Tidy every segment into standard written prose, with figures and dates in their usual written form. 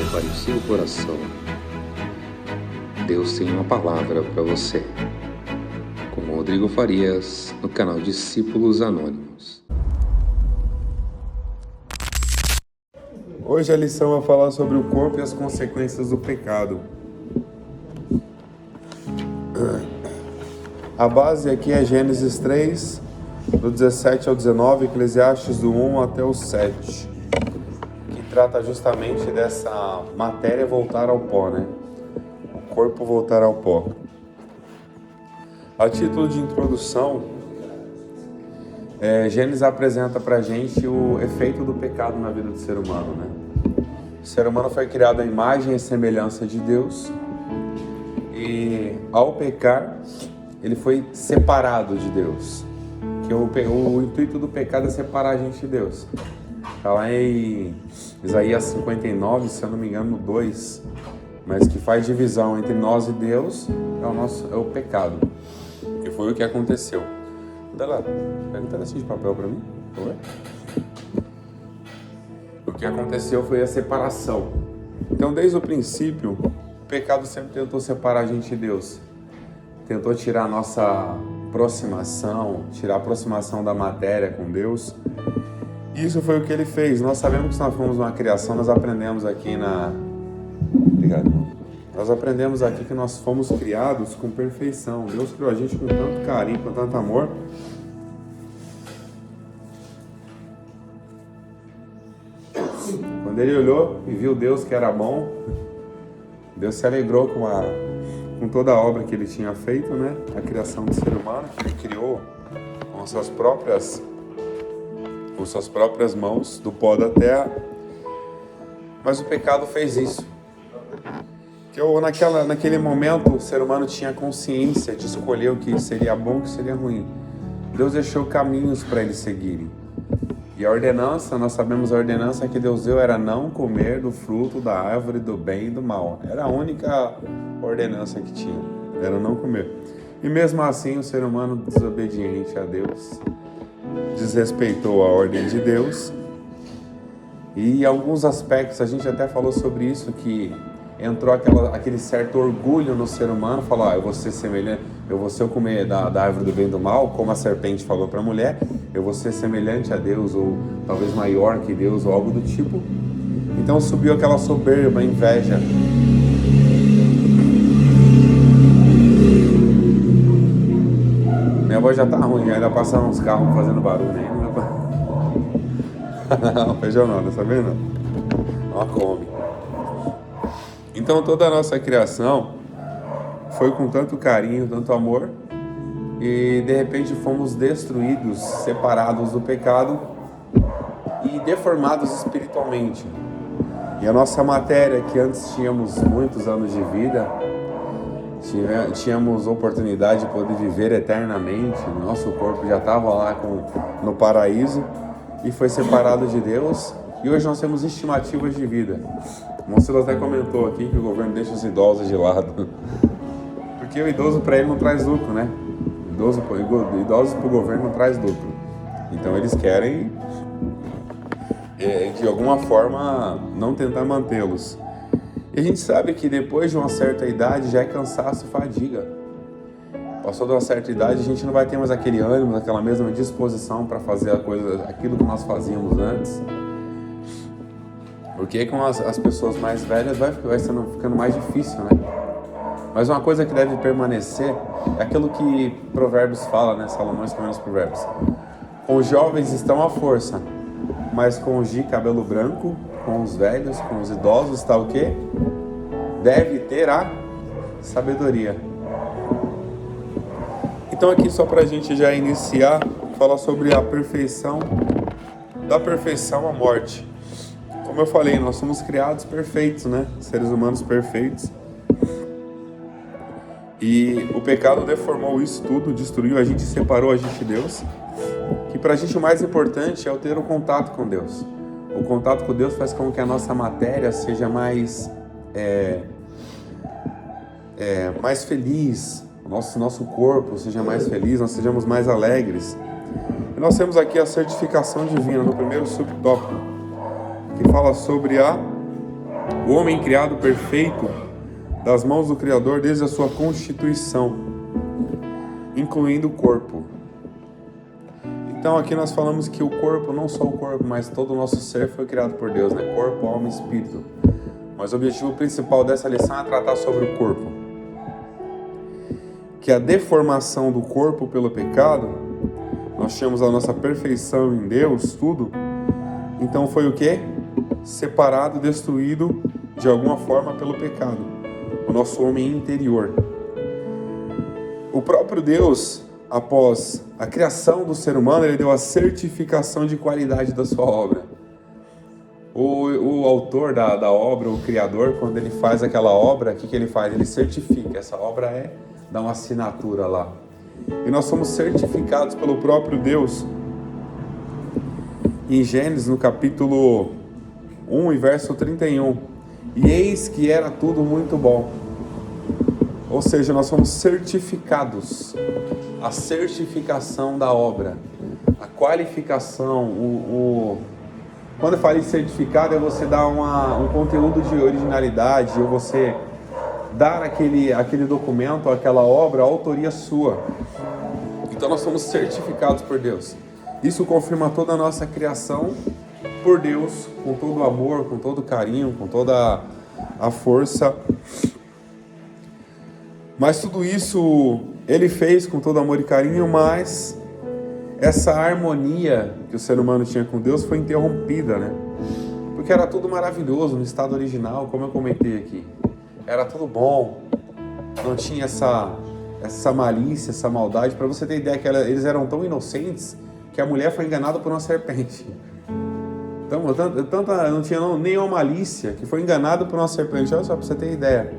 prepare o seu coração. Deus tem uma palavra para você. Com Rodrigo Farias, no canal Discípulos Anônimos. Hoje a lição vai falar sobre o corpo e as consequências do pecado. A base aqui é Gênesis 3, do 17 ao 19, Eclesiastes do 1 até o 7, que trata justamente dessa matéria voltar ao pó, né? O corpo voltar ao pó. A título de introdução, Gênesis apresenta pra gente o efeito do pecado na vida do ser humano, né? O ser humano foi criado à imagem e semelhança de Deus e, ao pecar, ele foi separado de Deus. Que o intuito do pecado é separar a gente de Deus. Está lá em Isaías 59, se eu não me engano, no 2, mas que faz divisão entre nós e Deus é o pecado. E foi o que aconteceu. Dá lá, pega um pedacinho de papel para mim, por favor. O que aconteceu foi a separação. Então, desde o princípio, o pecado sempre tentou separar a gente de Deus. Tentou tirar a nossa aproximação, tirar a aproximação da matéria com Deus. Isso foi o que ele fez. Nós sabemos que se nós fomos uma criação, nós aprendemos aqui Obrigado. Nós aprendemos aqui que nós fomos criados com perfeição. Deus criou a gente com tanto carinho, com tanto amor. Quando ele olhou e viu Deus que era bom, Deus se alegrou com toda a obra que ele tinha feito, né? A criação do ser humano, que ele criou com suas próprias mãos, do pó da terra. Mas o pecado fez isso. Que naquele momento o ser humano tinha consciência de escolher o que seria bom e o que seria ruim. Deus deixou caminhos para eles seguirem. E a ordenança, nós sabemos a ordenança que Deus deu era não comer do fruto da árvore do bem e do mal. Era a única ordenança que tinha, era não comer. E mesmo assim o ser humano desobediente a Deus desrespeitou a ordem de Deus. E em alguns aspectos, a gente até falou sobre isso, que entrou aquele certo orgulho no ser humano, falar, eu vou ser semelhante, se eu comer da árvore do bem e do mal, como a serpente falou para a mulher, eu vou ser semelhante a Deus, ou talvez maior que Deus, ou algo do tipo. Então subiu aquela soberba, inveja. Minha voz já tá ruim, ainda passaram uns carros fazendo barulho aí. Não, feijão não, tá sabendo? Uma Kombi. Então toda a nossa criação foi com tanto carinho, tanto amor, e de repente fomos destruídos, separados do pecado e deformados espiritualmente. E a nossa matéria, que antes tínhamos muitos anos de vida, tínhamos oportunidade de poder viver eternamente, o nosso corpo já estava lá no paraíso e foi separado de Deus, e hoje nós temos estimativas de vida. O Monsenhor até comentou aqui que o governo deixa os idosos de lado, porque o idoso para ele não traz lucro, né? Idosos para o governo não traz lucro, então eles querem de alguma forma não tentar mantê-los. E a gente sabe que depois de uma certa idade já é cansaço e fadiga. Passou de uma certa idade, a gente não vai ter mais aquele ânimo, aquela mesma disposição para fazer aquilo que nós fazíamos antes. Porque com as pessoas mais velhas vai ficando mais difícil, né? Mas uma coisa que deve permanecer é aquilo que Provérbios fala, né? Salomão escreveu nos Provérbios. Com os jovens estão a força, mas com os de cabelo branco, com os velhos, com os idosos, está o quê? Deve ter a sabedoria. Então aqui só para a gente já iniciar, falar sobre a perfeição, da perfeição à morte. Como eu falei, nós somos criados perfeitos, né? Seres humanos perfeitos. E o pecado deformou isso tudo, destruiu a gente, separou a gente de Deus. Que pra gente o mais importante é o ter o contato com Deus. O contato com Deus faz com que a nossa matéria seja mais feliz, o nosso corpo seja mais feliz, nós sejamos mais alegres. E nós temos aqui a certificação divina no primeiro subtópico, que fala sobre a O homem criado perfeito das mãos do Criador desde a sua constituição, incluindo o corpo. Então aqui nós falamos que o corpo, não só o corpo, mas todo o nosso ser foi criado por Deus, né? Corpo, alma e espírito. Mas o objetivo principal dessa lição é tratar sobre o corpo. Que a deformação do corpo pelo pecado, nós tínhamos a nossa perfeição em Deus, tudo. Então foi o quê? Separado, destruído de alguma forma pelo pecado. O nosso homem interior. O próprio Deus, após a criação do ser humano, ele deu a certificação de qualidade da sua obra. O autor da obra, o criador, quando ele faz aquela obra, o que ele faz? Ele certifica. Essa obra dá uma assinatura lá. E nós somos certificados pelo próprio Deus. Em Gênesis, no capítulo 1 e verso 31. E eis que era tudo muito bom. Ou seja, nós somos certificados. A certificação da obra, a qualificação, quando eu falo em certificado, é você dar um conteúdo de originalidade, ou você dar aquele documento, aquela obra, a autoria sua. Então nós somos certificados por Deus. Isso confirma toda a nossa criação por Deus, com todo o amor, com todo o carinho, com toda a força. Mas tudo isso ele fez com todo amor e carinho, mas essa harmonia que o ser humano tinha com Deus foi interrompida, né? Porque era tudo maravilhoso no estado original, como eu comentei aqui. Era tudo bom, não tinha essa malícia, essa maldade. Para você ter ideia que eles eram tão inocentes que a mulher foi enganada por uma serpente. Então, não tinha nenhuma malícia, que foi enganada por uma serpente. Olha só, para você ter ideia.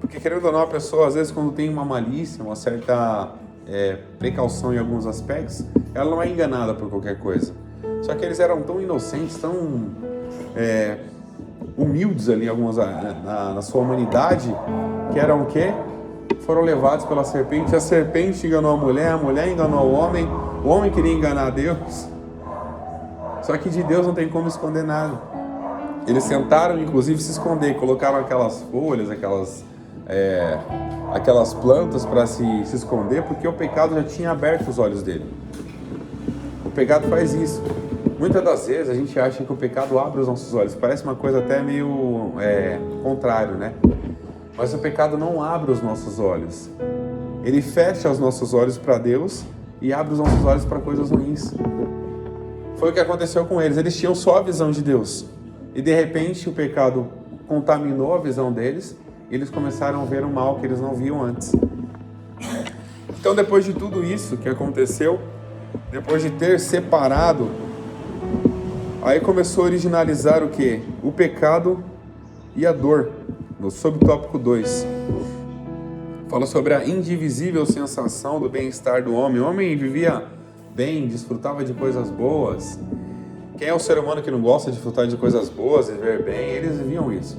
Porque, querendo ou não, a pessoa, às vezes, quando tem uma malícia, uma certa precaução em alguns aspectos, ela não é enganada por qualquer coisa. Só que eles eram tão inocentes, tão humildes ali, alguns na sua humanidade, que eram o quê? Foram levados pela serpente. A serpente enganou a mulher enganou o homem queria enganar Deus. Só que de Deus não tem como esconder nada. Eles tentaram, inclusive, se esconder, colocaram aquelas folhas, aquelas plantas para se esconder, porque o pecado já tinha aberto os olhos dele. O pecado faz isso. Muitas das vezes a gente acha que o pecado abre os nossos olhos. Parece uma coisa até meio contrário, né? Mas o pecado não abre os nossos olhos. Ele fecha os nossos olhos para Deus e abre os nossos olhos para coisas ruins. Foi o que aconteceu com eles. Eles tinham só a visão de Deus. E de repente o pecado contaminou a visão deles. E eles começaram a ver o mal que eles não viam antes. Então, depois de tudo isso que aconteceu, depois de ter separado, aí começou a originalizar o quê? O pecado e a dor, no subtópico 2. Fala sobre a indivisível sensação do bem-estar do homem. O homem vivia bem, desfrutava de coisas boas. Quem é o ser humano que não gosta de desfrutar de coisas boas, viver bem? Eles viviam isso.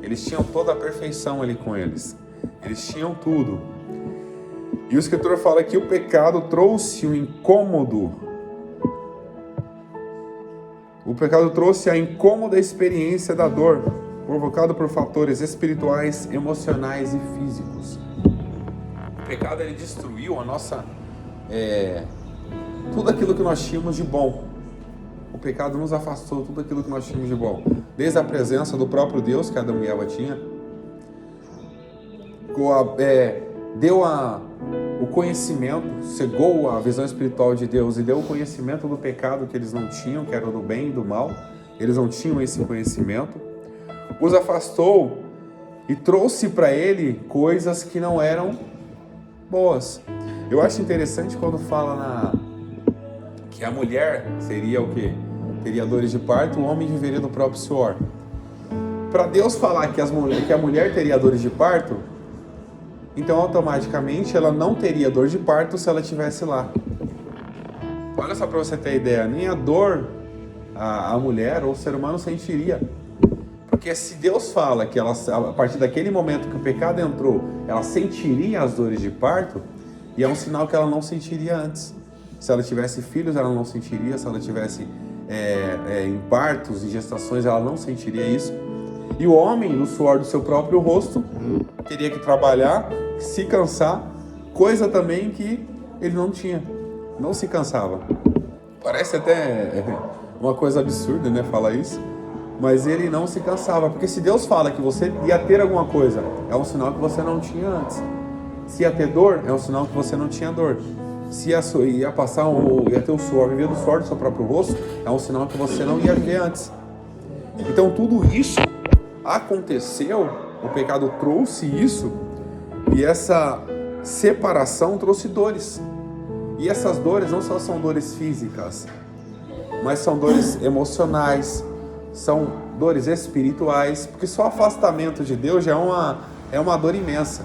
Eles tinham toda a perfeição ali com eles. Eles tinham tudo. E o escritor fala que o pecado trouxe um incômodo. O pecado trouxe a incômoda experiência da dor, provocado por fatores espirituais, emocionais e físicos. O pecado, ele destruiu a nossa... tudo aquilo que nós tínhamos de bom. O pecado nos afastou tudo aquilo que nós tínhamos de bom. Desde a presença do próprio Deus que Adão e Eva tinham. Deu o conhecimento, cegou a visão espiritual de Deus e deu o conhecimento do pecado que eles não tinham, que era do bem e do mal. Eles não tinham esse conhecimento. Os afastou e trouxe para ele coisas que não eram boas. Eu acho interessante quando fala que a mulher seria o quê? Teria dores de parto, o homem viveria do próprio suor. Para Deus falar que a mulher teria dores de parto, então automaticamente ela não teria dor de parto se ela estivesse lá. Olha só para você ter ideia, nem a dor a mulher ou o ser humano sentiria. Porque se Deus fala que ela, a partir daquele momento que o pecado entrou, ela sentiria as dores de parto, e é um sinal que ela não sentiria antes. Se ela tivesse filhos, ela não sentiria. Se ela tivesse em partos, em gestações, ela não sentiria isso. E o homem, no suor do seu próprio rosto, teria que trabalhar, se cansar, coisa também que ele não tinha, não se cansava. Parece até uma coisa absurda, né, falar isso, mas ele não se cansava, porque se Deus fala que você ia ter alguma coisa, é um sinal que você não tinha antes. Se ia ter dor, é um sinal que você não tinha dor. Se ia ter o suor, viver do suor do seu próprio rosto, é um sinal que você não ia viver antes. Então tudo isso aconteceu, o pecado trouxe isso, e essa separação trouxe dores. E essas dores não só são dores físicas, mas são dores emocionais, são dores espirituais, porque só o afastamento de Deus já é uma dor imensa.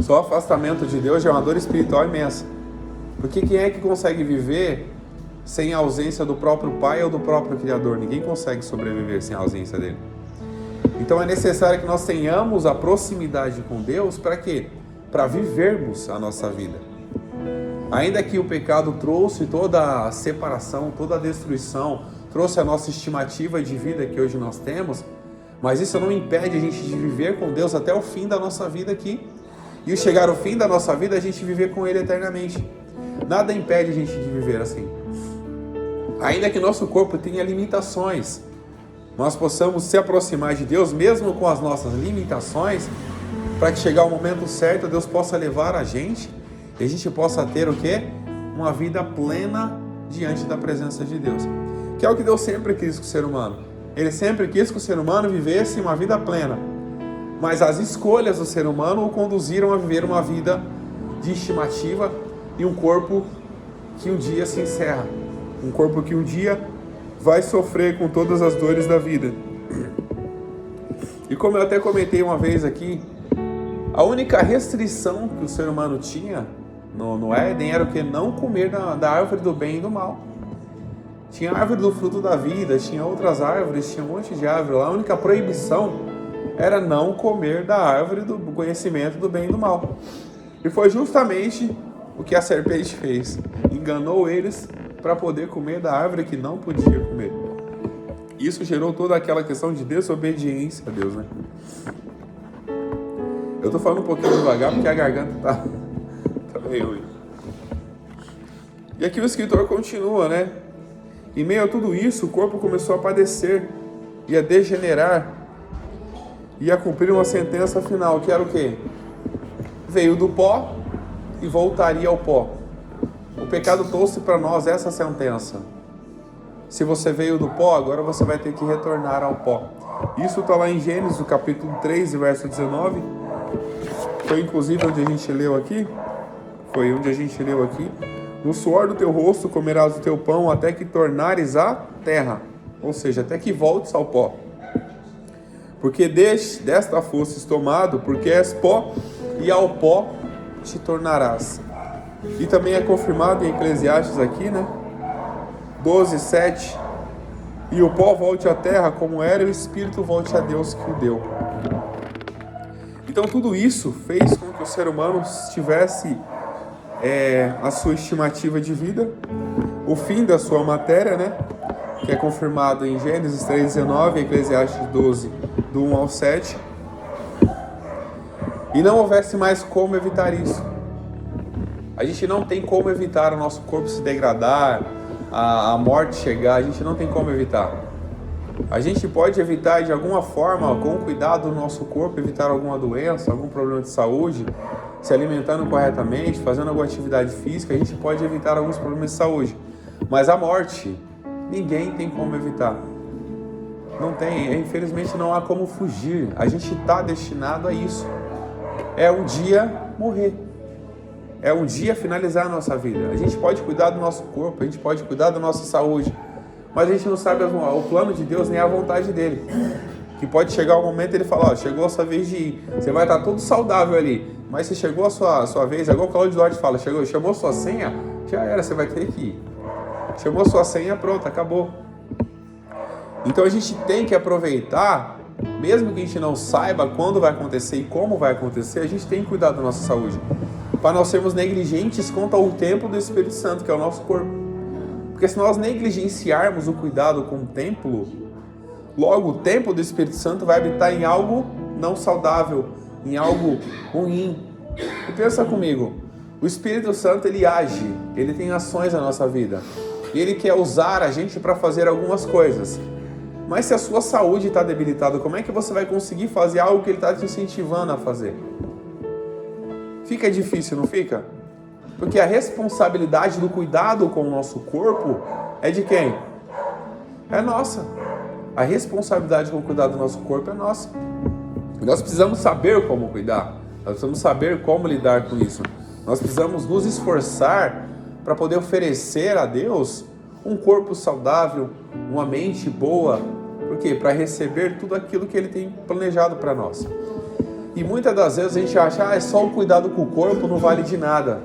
Só o afastamento de Deus já é uma dor espiritual imensa. Porque quem é que consegue viver sem a ausência do próprio Pai ou do próprio Criador? Ninguém consegue sobreviver sem a ausência dele. Então é necessário que nós tenhamos a proximidade com Deus para quê? Para vivermos a nossa vida. Ainda que o pecado trouxe toda a separação, toda a destruição, trouxe a nossa estimativa de vida que hoje nós temos, mas isso não impede a gente de viver com Deus até o fim da nossa vida aqui. E chegar ao fim da nossa vida, a gente viver com Ele eternamente. Nada impede a gente de viver assim. Ainda que nosso corpo tenha limitações, nós possamos se aproximar de Deus, mesmo com as nossas limitações, para que chegar o momento certo, Deus possa levar a gente, e a gente possa ter o quê? Uma vida plena diante da presença de Deus. Que é o que Deus sempre quis com o ser humano. Ele sempre quis que o ser humano vivesse uma vida plena. Mas as escolhas do ser humano o conduziram a viver uma vida de estimativa e um corpo que um dia se encerra. Um corpo que um dia vai sofrer com todas as dores da vida. E como eu até comentei uma vez aqui, a única restrição que o ser humano tinha no Éden era o que? Não comer da árvore do bem e do mal. Tinha a árvore do fruto da vida, tinha outras árvores, tinha um monte de árvore lá. A única proibição era não comer da árvore do conhecimento do bem e do mal. E foi justamente o que a serpente fez. Enganou eles para poder comer da árvore que não podia comer. Isso gerou toda aquela questão de desobediência a Deus, né? Eu estou falando um pouquinho devagar porque a garganta tá meio ruim. E aqui o escritor continua, né? Em meio a tudo isso, o corpo começou a padecer e a degenerar e a cumprir uma sentença final, que era o quê? Veio do pó e voltaria ao pó. O pecado trouxe para nós essa sentença. Se você veio do pó, agora você vai ter que retornar ao pó. Isso está lá em Gênesis, no capítulo 3, verso 19. Foi inclusive onde a gente leu aqui. No suor do teu rosto comerás o teu pão até que tornares a terra. Ou seja, até que voltes ao pó. Porque desta fostes tomado, porque és pó, e ao pó te tornarás. E também é confirmado em Eclesiastes aqui, né? 12:7. E o pó volte à terra como era, e o espírito volte a Deus que o deu. Então tudo isso fez com que o ser humano tivesse a sua estimativa de vida, o fim da sua matéria, né? Que é confirmado em Gênesis 3:19, Eclesiastes 12, do 1 ao 7. E não houvesse mais como evitar isso. A gente não tem como evitar o nosso corpo se degradar, a morte chegar, a gente não tem como evitar. A gente pode evitar de alguma forma, com o cuidado do nosso corpo, evitar alguma doença, algum problema de saúde, se alimentando corretamente, fazendo alguma atividade física, a gente pode evitar alguns problemas de saúde. Mas a morte, ninguém tem como evitar. Não tem, infelizmente não há como fugir. A gente está destinado a isso. É um dia morrer. É um dia finalizar a nossa vida. A gente pode cuidar do nosso corpo, a gente pode cuidar da nossa saúde, mas a gente não sabe o plano de Deus nem a vontade dele. Que pode chegar o momento ele falar, chegou a sua vez de ir. Você vai estar todo saudável ali, mas se chegou a sua vez, igual o Claudio Duarte fala, chamou sua senha, já era, você vai ter que ir. Chamou sua senha, pronto, acabou. Então a gente tem que aproveitar, mesmo que a gente não saiba quando vai acontecer e como vai acontecer, a gente tem que cuidar da nossa saúde, para não sermos negligentes quanto ao templo do Espírito Santo, que é o nosso corpo. Porque se nós negligenciarmos o cuidado com o templo, Logo, o templo do Espírito Santo vai habitar em algo não saudável, em algo ruim. E pensa comigo, o Espírito Santo, ele age, ele tem ações na nossa vida. E ele quer usar a gente para fazer algumas coisas. Mas se a sua saúde está debilitada, como é que você vai conseguir fazer algo que ele está te incentivando a fazer? Fica difícil, não fica? Porque a responsabilidade do cuidado com o nosso corpo é de quem? É nossa. A responsabilidade com o cuidado do nosso corpo é nossa. Nós precisamos saber como cuidar. Nós precisamos saber como lidar com isso. Nós precisamos nos esforçar para poder oferecer a Deus um corpo saudável, uma mente boa. Por quê? Para receber tudo aquilo que Ele tem planejado para nós. E muitas das vezes a gente acha, é só o cuidado com o corpo, não vale de nada.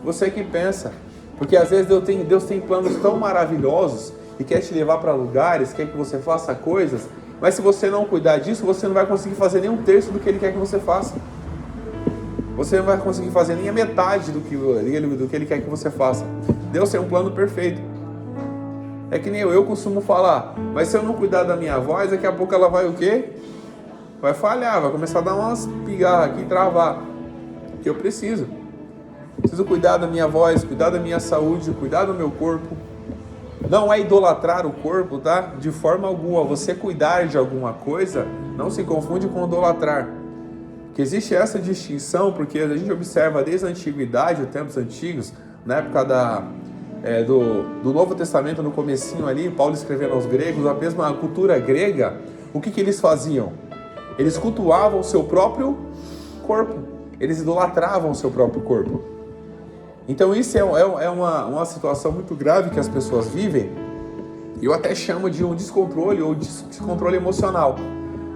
Você que pensa. Porque às vezes Deus tem planos tão maravilhosos e quer te levar para lugares, quer que você faça coisas, mas se você não cuidar disso, você não vai conseguir fazer nem um terço do que Ele quer que você faça. Você não vai conseguir fazer nem a metade do que Ele quer que você faça. Deus tem um plano perfeito. É que nem eu costumo falar, mas se eu não cuidar da minha voz, daqui a pouco ela vai o quê? Vai falhar, vai começar a dar umas pigarras aqui e travar. Que eu preciso cuidar da minha voz, cuidar da minha saúde, cuidar do meu corpo. Não é idolatrar o corpo, tá? De forma alguma. Você cuidar de alguma coisa não se confunde com idolatrar. Que existe essa distinção, porque a gente observa desde a antiguidade, os tempos antigos, na época do Novo Testamento, no comecinho ali, Paulo escrevendo aos gregos, a mesma cultura grega, o que eles faziam? Eles cultuavam o seu próprio corpo. Eles idolatravam o seu próprio corpo. Então isso é uma situação muito grave que as pessoas vivem. Eu até chamo de um descontrole ou descontrole emocional.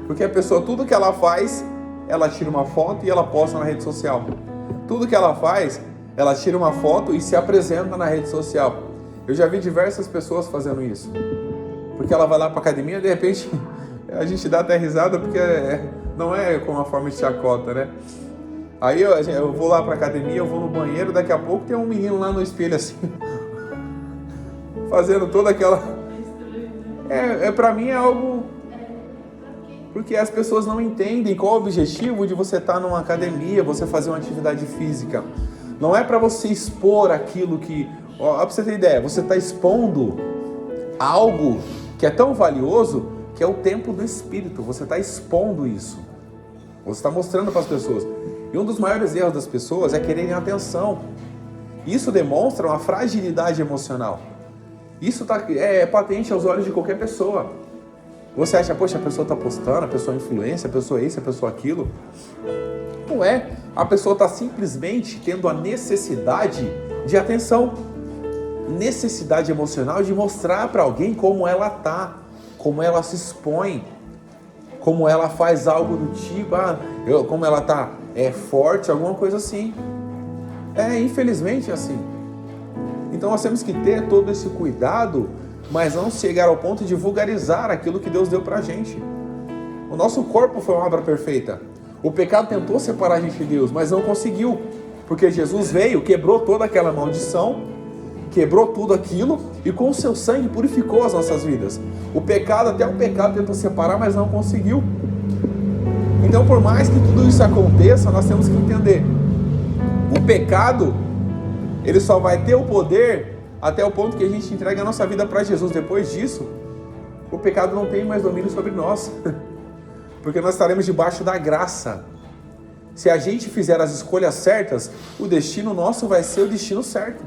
Porque a pessoa, tudo que ela faz, ela tira uma foto e ela posta na rede social. Tudo que ela faz, ela tira uma foto e se apresenta na rede social. Eu já vi diversas pessoas fazendo isso. Porque ela vai lá para a academia e de repente a gente dá até risada porque não é com uma forma de chacota, né? Aí eu vou lá pra academia, eu vou no banheiro, daqui a pouco tem um menino lá no espelho assim, fazendo toda aquela... Pra mim é algo... Porque as pessoas não entendem qual é o objetivo de você estar numa academia, você fazer uma atividade física. Não é pra você expor aquilo que... Ó, pra você ter ideia, você está expondo algo que é tão valioso, que é o templo do Espírito. Você está expondo isso. Você está mostrando para as pessoas. E um dos maiores erros das pessoas é quererem atenção. Isso demonstra uma fragilidade emocional. Isso é patente aos olhos de qualquer pessoa. Você acha, poxa, a pessoa está postando, a pessoa é influência, a pessoa é isso, a pessoa é aquilo. Não é. A pessoa está simplesmente tendo a necessidade de atenção. Necessidade emocional de mostrar para alguém como ela está, como ela se expõe, como ela faz algo do tipo, como ela está forte, alguma coisa assim. Infelizmente é assim. Então nós temos que ter todo esse cuidado, mas não chegar ao ponto de vulgarizar aquilo que Deus deu pra gente. O nosso corpo foi uma obra perfeita. O pecado tentou separar a gente de Deus, mas não conseguiu. Porque Jesus veio, quebrou toda aquela maldição, quebrou tudo aquilo e com o seu sangue purificou as nossas vidas. Até o pecado tentou separar, mas não conseguiu. Então, por mais que tudo isso aconteça, nós temos que entender. O pecado, ele só vai ter o poder até o ponto que a gente entrega a nossa vida para Jesus. Depois disso, o pecado não tem mais domínio sobre nós. Porque nós estaremos debaixo da graça. Se a gente fizer as escolhas certas, o destino nosso vai ser o destino certo.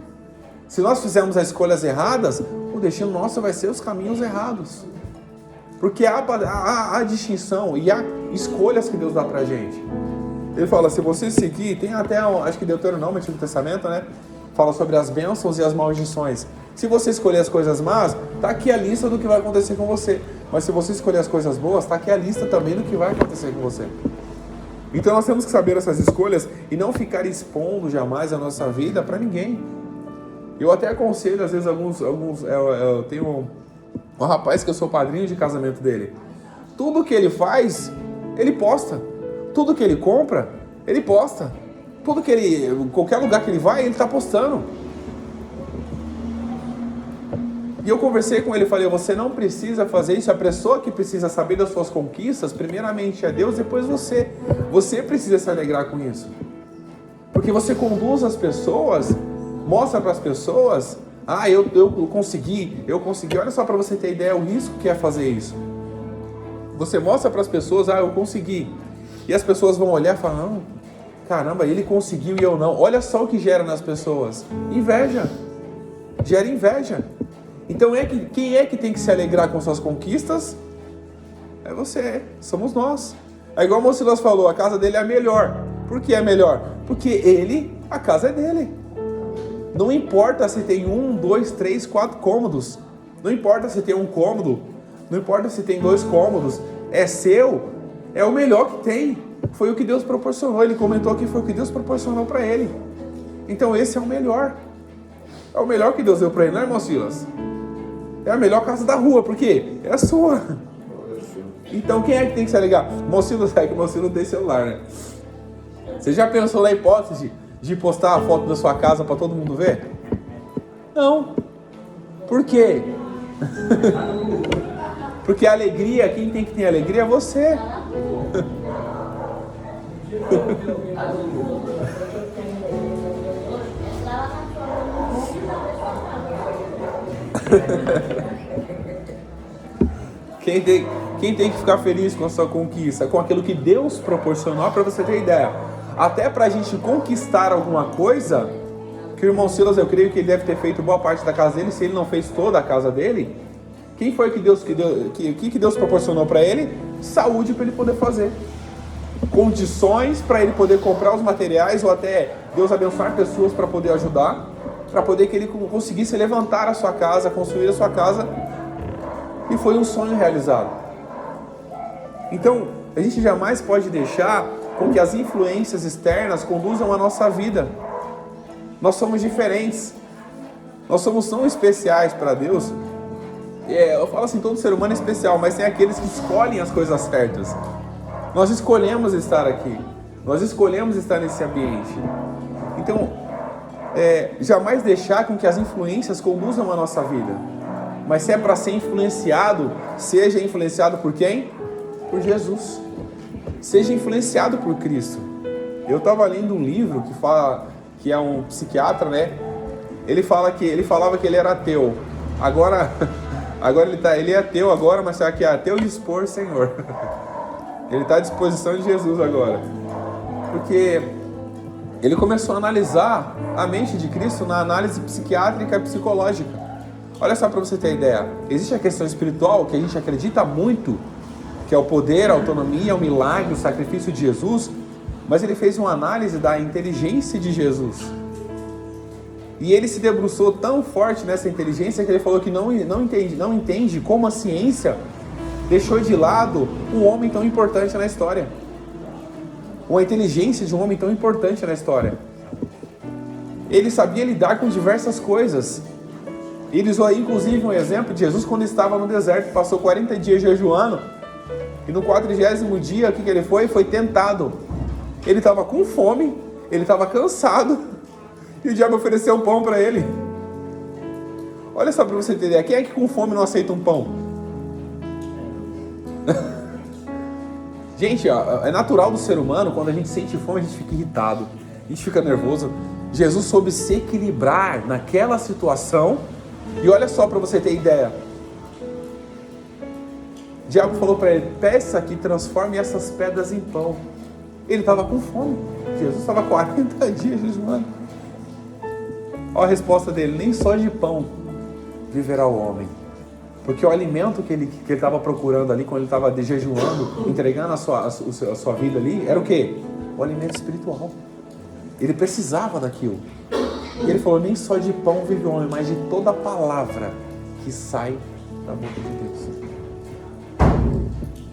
Se nós fizermos as escolhas erradas, o destino nosso vai ser os caminhos errados. Porque há distinção e há escolhas que Deus dá pra gente. Ele fala, se você seguir, tem até, acho que Deuteronômio, Antigo Testamento, né? Fala sobre as bênçãos e as maldições. Se você escolher as coisas más, tá aqui a lista do que vai acontecer com você. Mas se você escolher as coisas boas, tá aqui a lista também do que vai acontecer com você. Então nós temos que saber essas escolhas e não ficar expondo jamais a nossa vida para ninguém. Eu até aconselho, às vezes, eu tenho um rapaz que eu sou padrinho de casamento dele. Tudo que ele faz, ele posta. Tudo que ele compra, ele posta. Qualquer lugar que ele vai, ele está postando. E eu conversei com ele e falei, você não precisa fazer isso, a pessoa que precisa saber das suas conquistas, primeiramente é Deus, depois você. Você precisa se alegrar com isso. Porque você conduz as pessoas, mostra para as pessoas, eu consegui, olha só para você ter ideia o risco que é fazer isso. Você mostra para as pessoas, eu consegui. E as pessoas vão olhar e falar, não, caramba, ele conseguiu e eu não. Olha só o que gera nas pessoas. Inveja. Gera inveja. Então quem é que tem que se alegrar com suas conquistas? É você, somos nós. É igual o Mocilas falou, a casa dele é a melhor. Por que é melhor? Porque a casa é dele. Não importa se tem 1, 2, 3, 4 cômodos. Não importa se tem um cômodo. Não importa se tem 2 cômodos. É seu, é o melhor que tem. Foi o que Deus proporcionou. Ele comentou que foi o que Deus proporcionou para ele. Então esse é o melhor. É o melhor que Deus deu para ele, não é, irmão Silas? É a melhor casa da rua, por quê? É a sua. Então quem é que tem que se alegrar? Irmão Silas, que o irmão Silas não tem celular, né? Você já pensou na hipótese de postar a foto da sua casa para todo mundo ver? Não. Por quê? Porque a alegria, quem tem que ter alegria é você. Quem tem que ficar feliz com a sua conquista, com aquilo que Deus proporcionou, para você ter ideia. Até para a gente conquistar alguma coisa, que o irmão Silas, eu creio que ele deve ter feito boa parte da casa dele, se ele não fez toda a casa dele. Quem foi que Deus proporcionou para ele? Saúde para ele poder fazer. Condições para ele poder comprar os materiais, ou até Deus abençoar pessoas para poder ajudar, para poder que ele conseguisse levantar a sua casa, construir a sua casa, e foi um sonho realizado. Então, a gente jamais pode deixar com que as influências externas conduzam a nossa vida. Nós somos diferentes, nós somos tão especiais para Deus. Eu falo assim, todo ser humano é especial, mas tem aqueles que escolhem as coisas certas. Nós escolhemos estar aqui, nós escolhemos estar nesse ambiente. Então, jamais deixar com que as influências conduzam a nossa vida. Mas se é para ser influenciado, seja influenciado por quem? Por Jesus. Seja influenciado por Cristo. Eu estava lendo um livro que é um psiquiatra, né? Ele falava que ele era ateu. Agora ele é ateu agora, mas será que é ateu de expor Senhor? Ele está à disposição de Jesus agora. Porque ele começou a analisar a mente de Cristo na análise psiquiátrica e psicológica. Olha só para você ter ideia. Existe a questão espiritual que a gente acredita muito, que é o poder, a autonomia, o milagre, o sacrifício de Jesus, mas ele fez uma análise da inteligência de Jesus. E ele se debruçou tão forte nessa inteligência que ele falou que não entende como a ciência deixou de lado um homem tão importante na história. Uma inteligência de um homem tão importante na história. Ele sabia lidar com diversas coisas. Ele usou aí, inclusive, um exemplo de Jesus quando estava no deserto, passou 40 dias jejuando, e no 40º dia, o que ele foi? Foi tentado. Ele estava com fome, ele estava cansado, e o diabo ofereceu um pão para ele. Olha só para você entender, quem é que com fome não aceita um pão? Gente, é natural do ser humano, quando a gente sente fome, a gente fica irritado, a gente fica nervoso. Jesus soube se equilibrar naquela situação, e olha só para você ter ideia. O diabo falou para ele, peça que transforme essas pedras em pão. Ele estava com fome, Jesus estava 40 dias jejuando. Olha a resposta dele, nem só de pão viverá o homem. Porque o alimento que ele estava procurando ali, quando ele estava jejuando, entregando a sua vida ali, era o quê? O alimento espiritual. Ele precisava daquilo. E ele falou, nem só de pão vive o homem, mas de toda palavra que sai da boca de Deus.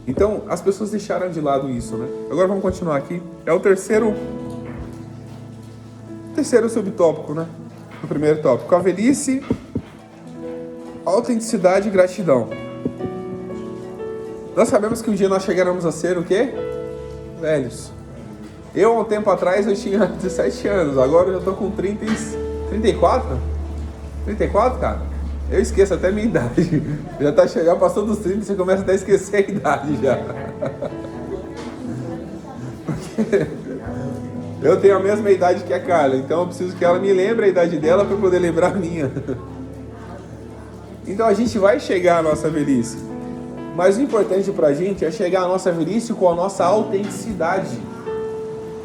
Então, as pessoas deixaram de lado isso, né? Agora vamos continuar aqui. É o terceiro subtópico, né? O primeiro tópico. A velhice, autenticidade e gratidão. Nós sabemos que um dia nós chegaremos a ser o quê? Velhos. Eu, há um tempo atrás, eu tinha 17 anos. Agora eu já estou com 34? 34, cara? Eu esqueço até a minha idade. Já passou dos 30, você começa até a esquecer a idade já. Porque eu tenho a mesma idade que a Carla, então eu preciso que ela me lembre a idade dela para poder lembrar a minha. Então a gente vai chegar à nossa velhice. Mas o importante para a gente é chegar à nossa velhice com a nossa autenticidade.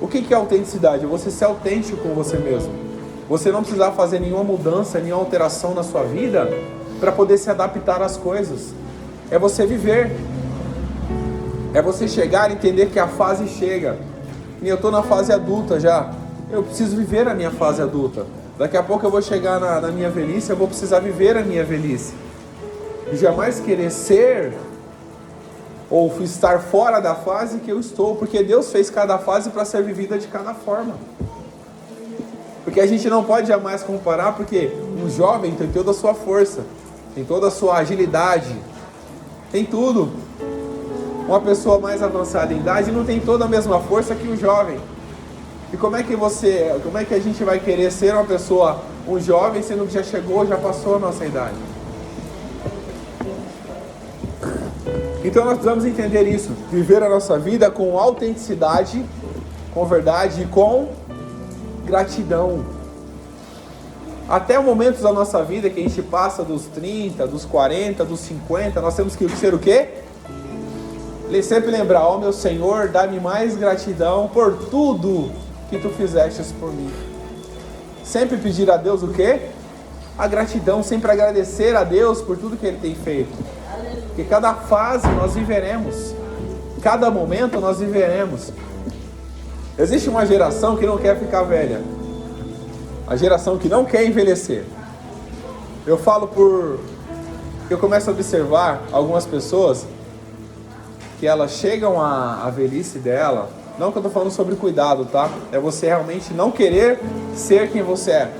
O que é autenticidade? É você ser autêntico com você mesmo. Você não precisar fazer nenhuma mudança, nenhuma alteração na sua vida para poder se adaptar às coisas. É você viver. É você chegar e entender que a fase chega. E eu estou na fase adulta já. Eu preciso viver a minha fase adulta. Daqui a pouco eu vou chegar na minha velhice, eu vou precisar viver a minha velhice. E jamais querer ser ou estar fora da fase que eu estou, porque Deus fez cada fase para ser vivida de cada forma. Porque a gente não pode jamais comparar, porque um jovem tem toda a sua força, tem toda a sua agilidade, tem tudo. Uma pessoa mais avançada em idade não tem toda a mesma força que um jovem. E como é que a gente vai querer ser uma pessoa, um jovem, sendo que já chegou, já passou a nossa idade? Então nós precisamos entender isso, viver a nossa vida com autenticidade, com verdade e com gratidão. Até o momento da nossa vida que a gente passa dos 30, dos 40, dos 50, nós temos que ser o quê? Sempre lembrar, ó meu Senhor, dá-me mais gratidão por tudo que tu fizestes por mim. Sempre pedir a Deus o quê? A gratidão, sempre agradecer a Deus por tudo que Ele tem feito. Porque cada fase nós viveremos, cada momento nós viveremos. Existe uma geração que não quer ficar velha, a geração que não quer envelhecer. Eu falo eu começo a observar algumas pessoas que elas chegam à velhice dela, não que eu estou falando sobre cuidado, tá? É você realmente não querer ser quem você é.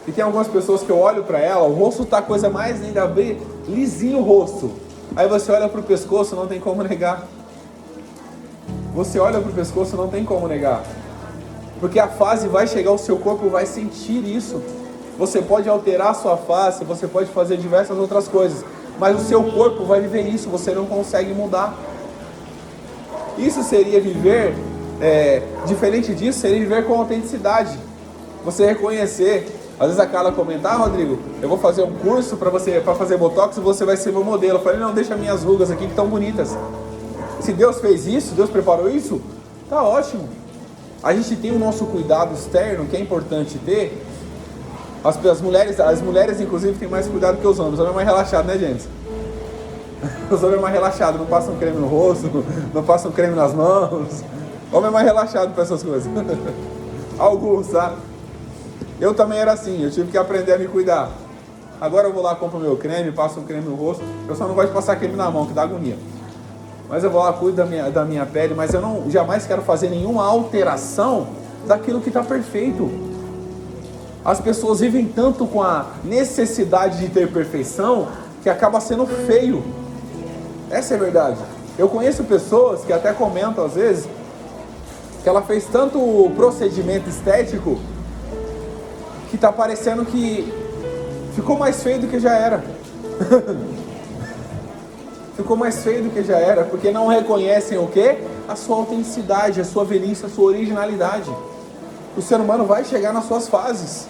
E tem algumas pessoas que eu olho para ela, o rosto tá a coisa mais linda, abrir lisinho o rosto. Aí você olha para o pescoço, não tem como negar. Você olha para o pescoço, não tem como negar. Porque a fase vai chegar, o seu corpo vai sentir isso. Você pode alterar a sua face, você pode fazer diversas outras coisas, mas o seu corpo vai viver isso, você não consegue mudar. Isso seria viver, diferente disso, seria viver com autenticidade. Você reconhecer. Às vezes a Carla comenta, Rodrigo, eu vou fazer um curso para fazer botox e você vai ser meu modelo. Eu falei, não, deixa minhas rugas aqui que estão bonitas. Se Deus fez isso, Deus preparou isso, tá ótimo. A gente tem o nosso cuidado externo, que é importante ter. As mulheres inclusive têm mais cuidado que os homens. Os homens é mais relaxado, né, gente? Os homens é mais relaxado, não passam creme no rosto, não passam creme nas mãos. O homem é mais relaxado para essas coisas. Alguns, tá? Eu também era assim, eu tive que aprender a me cuidar. Agora eu vou lá, compro meu creme, passo um creme no rosto. Eu só não gosto de passar creme na mão, que dá agonia. Mas eu vou lá, cuido da minha pele, mas eu jamais quero fazer nenhuma alteração daquilo que está perfeito. As pessoas vivem tanto com a necessidade de ter perfeição que acaba sendo feio. Essa é a verdade. Eu conheço pessoas que até comentam às vezes que ela fez tanto procedimento estético que está parecendo que ficou mais feio do que já era. Ficou mais feio do que já era, porque não reconhecem o quê? A sua autenticidade, a sua velhice, a sua originalidade. O ser humano vai chegar nas suas fases.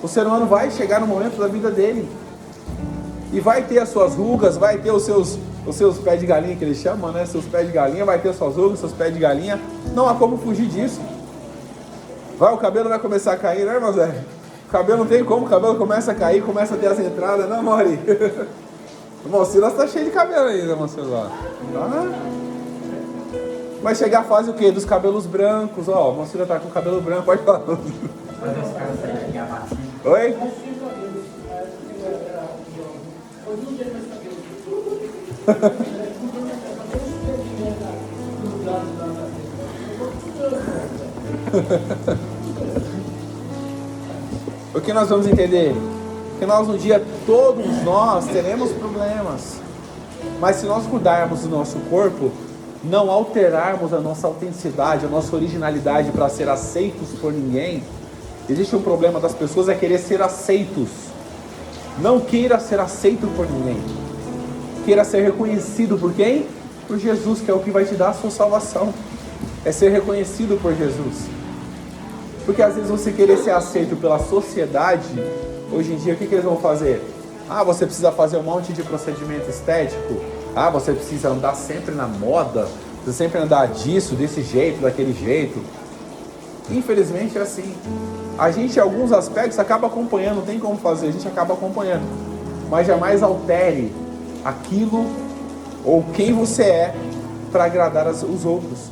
O ser humano vai chegar no momento da vida dele. E vai ter as suas rugas, vai ter os seus pés de galinha, que eles chamam, né? Seus pés de galinha, vai ter as suas rugas, seus pés de galinha. Não há como fugir disso. O cabelo vai começar a cair, né, irmão Zé? O cabelo não tem como, o cabelo começa a cair, começa a ter as entradas, não, Mori? O irmão Silas tá cheio de cabelo ainda, irmão Silas. Tá? Vai chegar a fase o quê? Dos cabelos brancos, ó. O irmão Silas tá com o cabelo branco, pode falar. Oi? O que nós vamos entender? Que nós um dia, todos nós teremos problemas, mas se nós cuidarmos do nosso corpo, não alterarmos a nossa autenticidade, a nossa originalidade para ser aceitos por ninguém. Existe um problema das pessoas, é querer ser aceitos. Não queira ser aceito por ninguém. Queira ser reconhecido por quem? Por Jesus, que é o que vai te dar a sua salvação. É ser reconhecido por Jesus. Porque às vezes você querer ser aceito pela sociedade, hoje em dia o que eles vão fazer? Ah, você precisa fazer um monte de procedimento estético. Ah, você precisa andar sempre na moda. Precisa sempre andar disso, desse jeito, daquele jeito. Infelizmente é assim. A gente em alguns aspectos acaba acompanhando, não tem como fazer, a gente acaba acompanhando. Mas jamais altere aquilo ou quem você é para agradar os outros.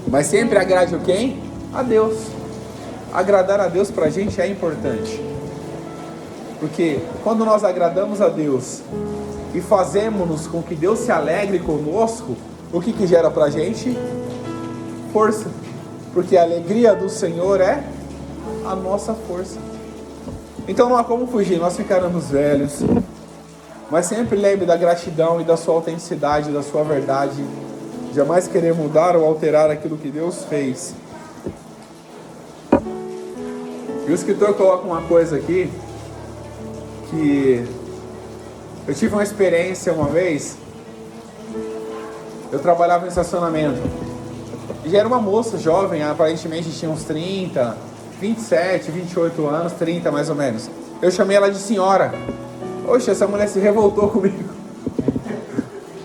Mas sempre agrade o quem? A Deus. Agradar a Deus pra gente é importante. Porque quando nós agradamos a Deus e fazemos com que Deus se alegre conosco, o que gera pra gente? Força. Porque a alegria do Senhor é a nossa força. Então não há como fugir, nós ficaremos velhos. Mas sempre lembre da gratidão e da sua autenticidade, da sua verdade. Jamais querer mudar ou alterar aquilo que Deus fez. E o escritor coloca uma coisa aqui, que eu tive uma experiência uma vez. Eu trabalhava em estacionamento. E já era uma moça jovem, aparentemente tinha uns 30, 27, 28 anos, 30 mais ou menos. Eu chamei ela de senhora. Oxe, essa mulher se revoltou comigo.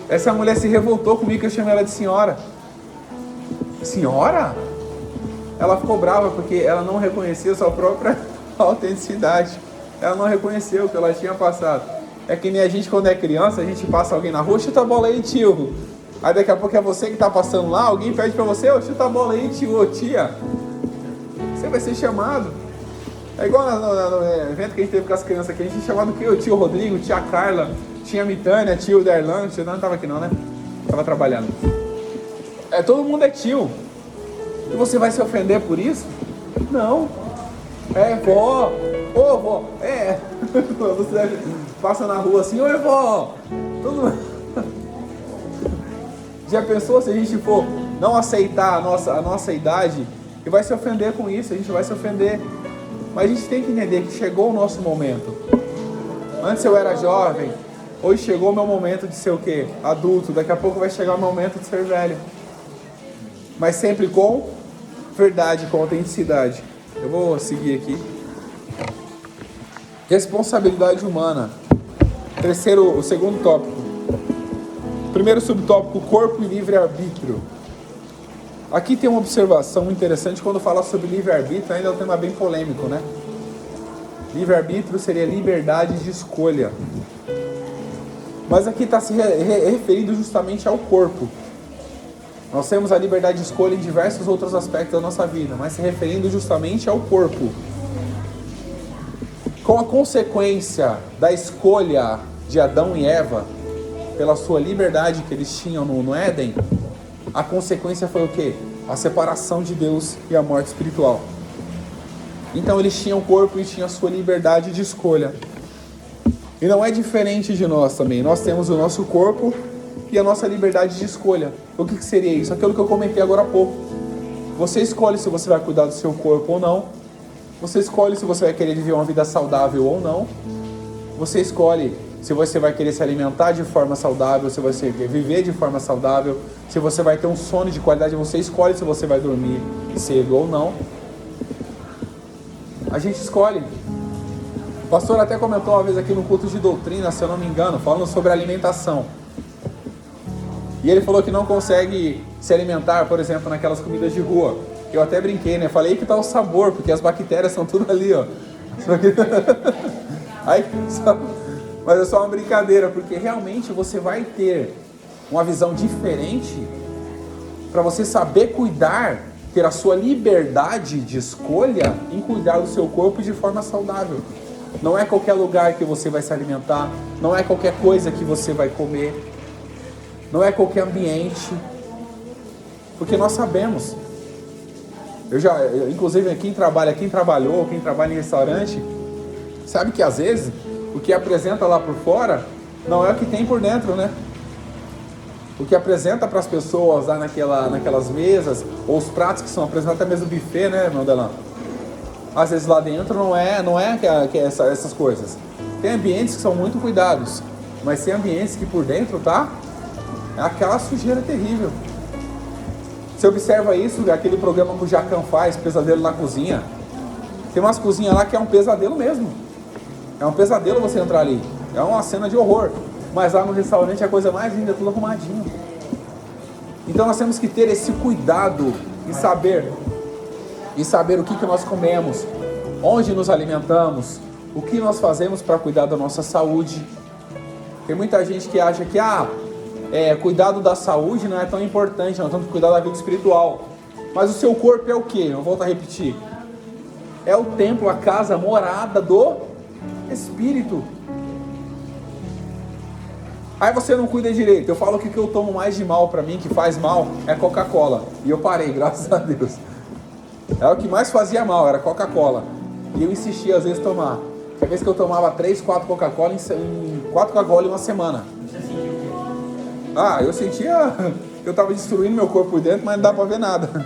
Essa mulher se revoltou comigo que eu chamei ela de senhora. Senhora? Ela ficou brava porque ela não reconhecia sua própria autenticidade. Ela não reconheceu o que ela tinha passado. É que nem a gente quando é criança, a gente passa alguém na rua, chuta a bola aí, tio. Aí daqui a pouco é você que tá passando lá, alguém pede pra você, chuta a bola aí, tio, ou tia. Você vai ser chamado. É igual no evento que a gente teve com as crianças aqui, a gente chamava o tio Rodrigo, tia Carla, tia Mitânia, tio Derlan. O tio não tava aqui não, né? Tava trabalhando. Todo mundo é tio. E você vai se ofender por isso? Não. Vó. Ô, vó. Você passa na rua assim, oi, vó. Todo... Já pensou se a gente for não aceitar a nossa idade e vai se ofender com isso? A gente vai se ofender. Mas a gente tem que entender que chegou o nosso momento. Antes eu era jovem, hoje chegou o meu momento de ser o quê? Adulto. Daqui a pouco vai chegar o meu momento de ser velho. Mas sempre com verdade, com autenticidade. Eu vou seguir aqui. Responsabilidade humana. O segundo tópico. Primeiro subtópico, corpo e livre-arbítrio. Aqui tem uma observação interessante quando fala sobre livre-arbítrio, ainda é um tema bem polêmico, né? Livre-arbítrio seria liberdade de escolha. Mas aqui está se referindo justamente ao corpo. Nós temos a liberdade de escolha em diversos outros aspectos da nossa vida, mas se referindo justamente ao corpo. Com a consequência da escolha de Adão e Eva, pela sua liberdade que eles tinham no Éden, a consequência foi o quê? A separação de Deus e a morte espiritual. Então eles tinham corpo e tinham a sua liberdade de escolha. E não é diferente de nós também. Nós temos o nosso corpo e a nossa liberdade de escolha. O que seria isso? Aquilo que eu comentei agora há pouco. Você escolhe se você vai cuidar do seu corpo ou não. Você escolhe se você vai querer viver uma vida saudável ou não. Você escolhe se você vai querer se alimentar de forma saudável, se você vai viver de forma saudável, se você vai ter um sono de qualidade. Você escolhe se você vai dormir cedo ou não. A gente escolhe. O pastor até comentou uma vez aqui no culto de doutrina, se eu não me engano, falando sobre alimentação. E ele falou que não consegue se alimentar, por exemplo, naquelas comidas de rua. Eu até brinquei, né? Falei que tá o sabor, porque as bactérias são tudo ali, ó. Mas é só uma brincadeira, porque realmente você vai ter uma visão diferente para você saber cuidar, ter a sua liberdade de escolha em cuidar do seu corpo de forma saudável. Não é qualquer lugar que você vai se alimentar, não é qualquer coisa que você vai comer, não é qualquer ambiente, porque nós sabemos. Inclusive quem trabalhou, quem trabalha em restaurante, sabe que às vezes o que apresenta lá por fora não é o que tem por dentro, né? O que apresenta para as pessoas lá naquelas mesas, ou os pratos que são apresentados até mesmo no buffet, né, meu Delano? Às vezes lá dentro não é essas coisas. Tem ambientes que são muito cuidados, mas tem ambientes que por dentro tá aquela sujeira terrível. Você observa isso, aquele programa que o Jacan faz, Pesadelo na Cozinha. Tem umas cozinhas lá que é um pesadelo mesmo. É um pesadelo você entrar ali. É uma cena de horror. Mas lá no restaurante é a coisa mais linda, tudo arrumadinho. Então nós temos que ter esse cuidado e saber o que nós comemos, onde nos alimentamos, o que nós fazemos para cuidar da nossa saúde. Tem muita gente que acha que cuidado da saúde não é tão importante, não, tanto cuidar da vida espiritual. Mas o seu corpo é o quê? Eu volto a repetir. É o templo, a casa, a morada do Espírito. Aí você não cuida direito. Eu falo que o que eu tomo mais de mal para mim, que faz mal, é Coca-Cola. E eu parei, graças a Deus. Era o que mais fazia mal, era Coca-Cola. E eu insistia às vezes tomar. Às vezes que eu tomava 3, 4 Coca-Cola em 4 Coca-Cola em uma semana. Eu sentia que eu estava destruindo meu corpo por dentro, mas não dá para ver nada.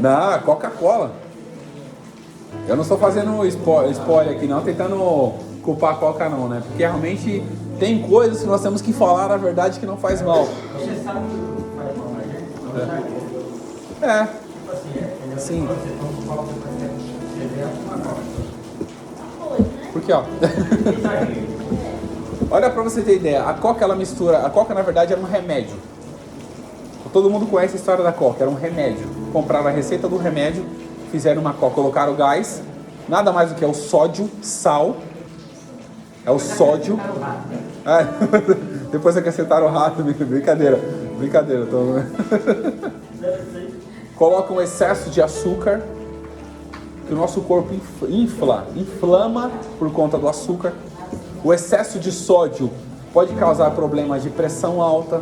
Não, Coca-Cola. Eu não estou fazendo spoiler aqui não, tentando culpar a Coca não, né? Porque realmente tem coisas que nós temos que falar a verdade que não faz mal. Você sabe que faz mal na gente? Tipo assim, sim. Você toma Coca, você bebe uma Coca. Porque, olha pra você ter ideia, a Coca ela mistura, a Coca na verdade era um remédio. Todo mundo conhece a história da Coca, era um remédio. Compraram a receita do remédio, fizeram uma Coca, colocaram o gás, nada mais do que é o sódio, sal, é o sódio. Depois acrescentaram o rato, brincadeira. Coloca um excesso de açúcar, que o nosso corpo inflama por conta do açúcar. O excesso de sódio pode causar problemas de pressão alta,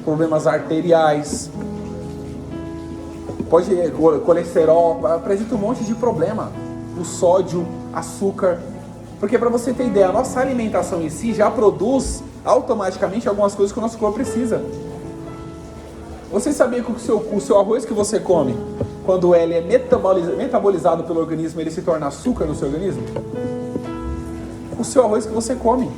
problemas arteriais, pode colesterol, apresenta um monte de problema. O sódio, açúcar, porque para você ter ideia, a nossa alimentação em si já produz automaticamente algumas coisas que o nosso corpo precisa. Você sabia que o seu arroz que você come, quando ele é metabolizado pelo organismo, ele se torna açúcar no seu organismo? O seu arroz que você come,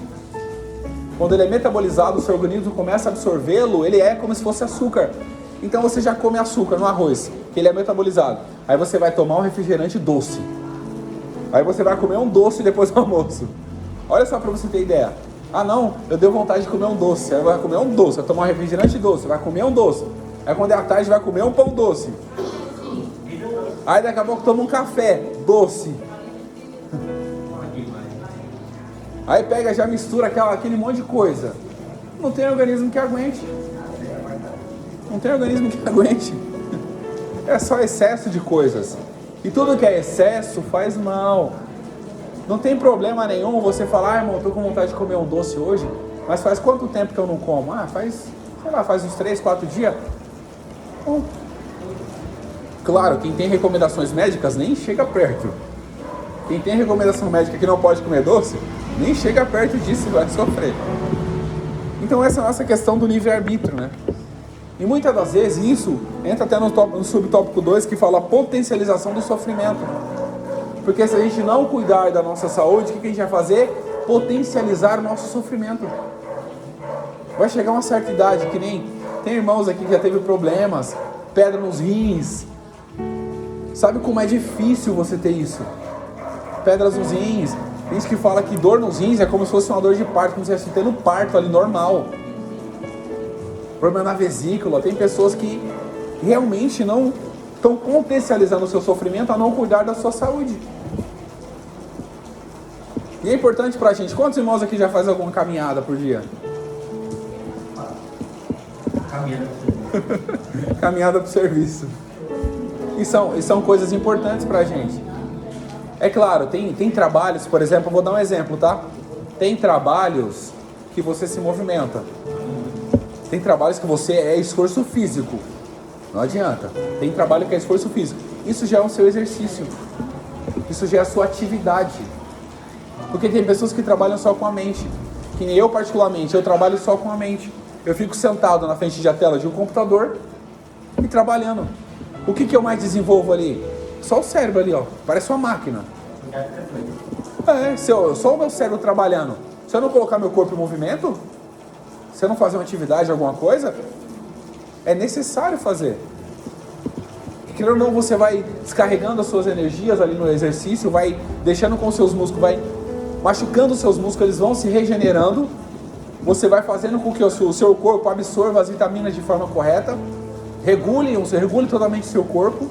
quando ele é metabolizado, o seu organismo começa a absorvê-lo, ele é como se fosse açúcar. Então você já come açúcar no arroz, que ele é metabolizado. Aí você vai tomar um refrigerante doce. Aí você vai comer um doce depois do almoço. Olha só para você ter ideia. Não, eu dei vontade de comer um doce. Aí vai comer um doce, vai tomar um refrigerante doce, vai comer um doce. Aí quando é à tarde vai comer um pão doce. Aí daqui a pouco toma um café doce. Aí pega, já mistura aquele monte de coisa. Não tem organismo que aguente. Não tem organismo que aguente. É só excesso de coisas. E tudo que é excesso faz mal. Não tem problema nenhum você falar, irmão, tô com vontade de comer um doce hoje, mas faz quanto tempo que eu não como? Faz uns 3, 4 dias. Bom. Claro, quem tem recomendações médicas nem chega perto. Quem tem recomendação médica que não pode comer doce, nem chega perto disso, vai sofrer. Então essa é a nossa questão do livre-arbítrio, né? E muitas das vezes isso entra até no subtópico 2 que fala a potencialização do sofrimento. Porque se a gente não cuidar da nossa saúde, o que a gente vai fazer? Potencializar o nosso sofrimento. Vai chegar uma certa idade, que nem tem irmãos aqui que já teve problemas, pedra nos rins. Sabe como é difícil você ter isso? Pedras nos rins. Tem gente que fala que dor nos rins é como se fosse uma dor de parto, como se estivesse tendo parto ali normal. Problema na vesícula. Tem pessoas que realmente não estão potencializando o seu sofrimento a não cuidar da sua saúde. E é importante pra gente. Quantos irmãos aqui já fazem alguma caminhada por dia? Caminhada pro serviço. E são coisas importantes pra gente. É claro, tem trabalhos, por exemplo, eu vou dar um exemplo, tá? Tem trabalhos que você se movimenta. Tem trabalhos que você é esforço físico. Não adianta. Tem trabalho que é esforço físico. Isso já é o seu exercício. Isso já é a sua atividade. Porque tem pessoas que trabalham só com a mente. Que nem eu particularmente, eu trabalho só com a mente. Eu fico sentado na frente da tela de um computador e trabalhando. O que eu mais desenvolvo ali? Só o cérebro ali, ó. Parece uma máquina. Só o meu cérebro trabalhando. Se eu não colocar meu corpo em movimento, se eu não fazer uma atividade, alguma coisa, é necessário fazer. Querendo ou não, você vai descarregando as suas energias ali no exercício, vai deixando com os seus músculos, vai machucando os seus músculos, eles vão se regenerando. Você vai fazendo com que o seu corpo absorva as vitaminas de forma correta, regule totalmente o seu corpo.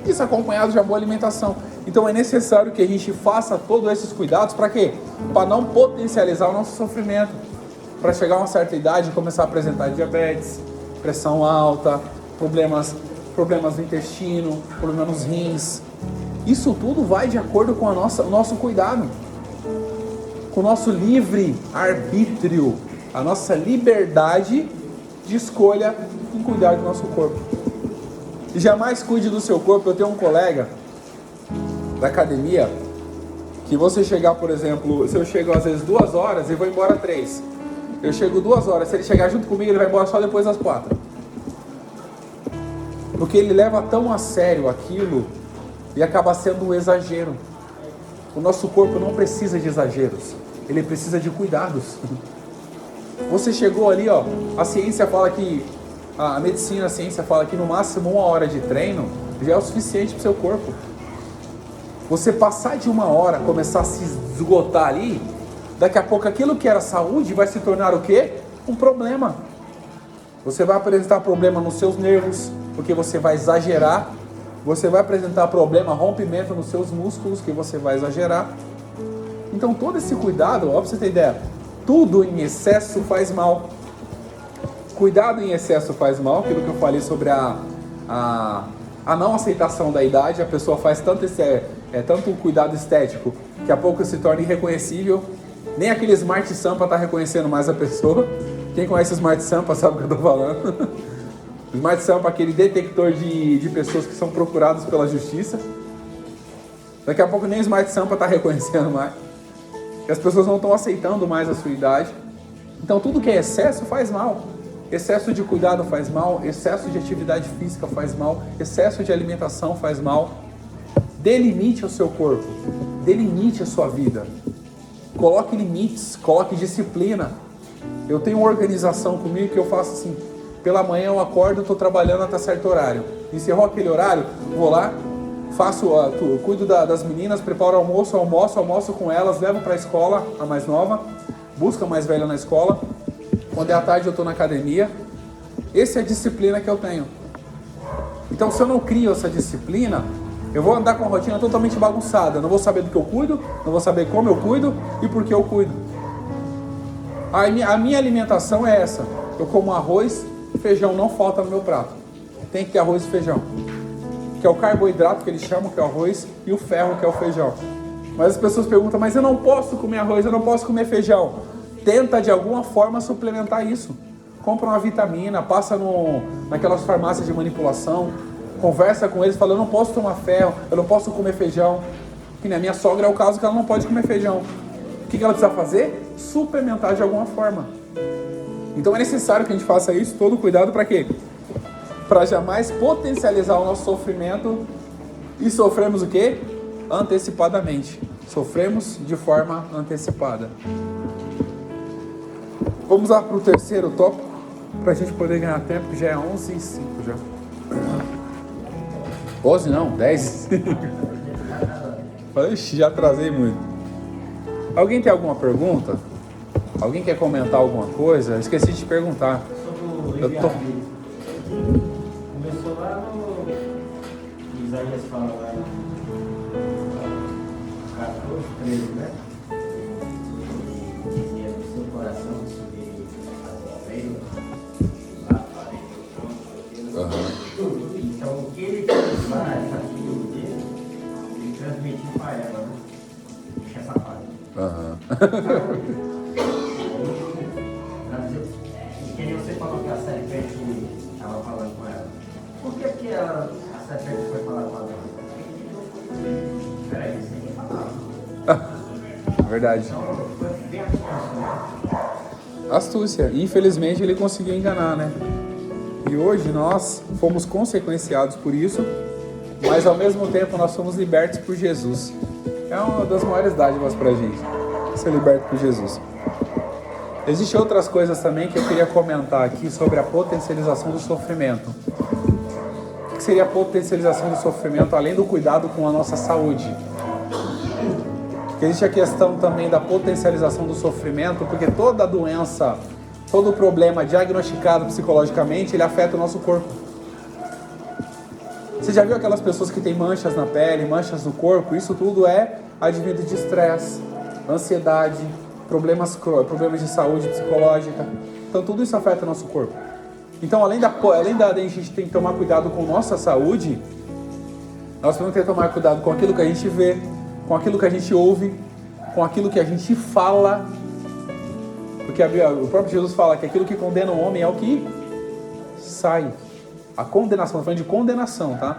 Isso acompanhado de uma boa alimentação. Então é necessário que a gente faça todos esses cuidados para quê? Para não potencializar o nosso sofrimento. Para chegar a uma certa idade e começar a apresentar diabetes, pressão alta, problemas no intestino, problemas nos rins. Isso tudo vai de acordo com o nosso cuidado, com o nosso livre arbítrio, a nossa liberdade de escolha em cuidar do nosso corpo. E jamais cuide do seu corpo. Eu tenho um colega da academia que você chegar, por exemplo, se eu chego às vezes 2 horas e vou embora 3, eu chego 2 horas, se ele chegar junto comigo ele vai embora só depois das 4. Porque ele leva tão a sério aquilo e acaba sendo um exagero. O nosso corpo não precisa de exageros, ele precisa de cuidados. Você chegou ali, ó, a ciência fala que, a medicina, a ciência fala que no máximo 1 hora de treino já é o suficiente para o seu corpo. Você passar de 1 hora, começar a se esgotar ali, daqui a pouco aquilo que era saúde vai se tornar o quê? Um problema. Você vai apresentar problema nos seus nervos, porque você vai exagerar. Você vai apresentar problema, rompimento nos seus músculos, que você vai exagerar. Então todo esse cuidado, ó, pra você ter ideia, tudo em excesso faz mal. Cuidado em excesso faz mal, aquilo que eu falei sobre a não aceitação da idade. A pessoa faz tanto cuidado estético que a pouco se torna irreconhecível. Nem aquele Smart Sampa está reconhecendo mais a pessoa. Quem conhece o Smart Sampa sabe o que eu estou falando. O Smart Sampa é aquele detector de pessoas que são procuradas pela justiça. Daqui a pouco nem o Smart Sampa está reconhecendo mais. E as pessoas não estão aceitando mais a sua idade. Então tudo que é excesso faz mal. Excesso de cuidado faz mal, excesso de atividade física faz mal, excesso de alimentação faz mal. Delimite o seu corpo, delimite a sua vida. Coloque limites, coloque disciplina. Eu tenho uma organização comigo que eu faço assim: pela manhã eu acordo, estou trabalhando até certo horário. Encerrou aquele horário, vou lá, cuido das meninas, preparo almoço com elas, levo para a escola a mais nova, busco a mais velha na escola. Quando é à tarde eu estou na academia. Essa é a disciplina que eu tenho. Então se eu não crio essa disciplina, eu vou andar com a rotina totalmente bagunçada. Eu não vou saber do que eu cuido, não vou saber como eu cuido e por que eu cuido. A minha alimentação é essa. Eu como arroz, feijão não falta no meu prato. Tem que ter arroz e feijão. Que é o carboidrato que eles chamam, que é o arroz, e o ferro, que é o feijão. Mas as pessoas perguntam: mas eu não posso comer arroz, eu não posso comer feijão. Tenta de alguma forma suplementar isso. Compra uma vitamina, passa naquelas farmácias de manipulação, conversa com eles, fala: eu não posso tomar ferro, eu não posso comer feijão. Que nem a minha sogra é o caso que ela não pode comer feijão. O que ela precisa fazer? Suplementar de alguma forma. Então é necessário que a gente faça isso, todo cuidado para quê? Para jamais potencializar o nosso sofrimento e sofremos o quê? Antecipadamente. Sofremos de forma antecipada. Vamos lá para o terceiro tópico, para a gente poder ganhar tempo, que já é 11h05 já. 11 não, 10h05. Ixi, já atrasei muito. Alguém tem alguma pergunta? Alguém quer comentar alguma coisa? Eu esqueci de te perguntar. Sobre o livre-arbítrio. Começou lá no Isaías fala lá no 14, 13, né? E do seu coração subir a veio lá para dentro. Então o que ele fez lá, essa filha dele, ele transmitiu para ela, né? Deixa essa parte. E que você falou que a serpente estava falando com ela. Por que a serpente foi falar com ela? Peraí, você nem falava. Verdade. Então, foi bem astúcia. Astúcia. Infelizmente ele conseguiu enganar, né? E hoje nós fomos consequenciados por isso, mas ao mesmo tempo nós somos libertos por Jesus. É uma das maiores dádivas para a gente, ser liberto por Jesus. Existem outras coisas também que eu queria comentar aqui sobre a potencialização do sofrimento. O que seria a potencialização do sofrimento, além do cuidado com a nossa saúde? Porque existe a questão também da potencialização do sofrimento, porque toda doença, todo problema diagnosticado psicologicamente, ele afeta o nosso corpo. Você já viu aquelas pessoas que têm manchas na pele, manchas no corpo? Isso tudo é advindo de estresse, ansiedade, problemas de saúde psicológica. Então tudo isso afeta o nosso corpo. Então além da gente tem que tomar cuidado com nossa saúde, nós temos que tomar cuidado com aquilo que a gente vê, com aquilo que a gente ouve, com aquilo que a gente fala. Porque o próprio Jesus fala que aquilo que condena o homem é o que sai. A condenação, estou falando de condenação, tá?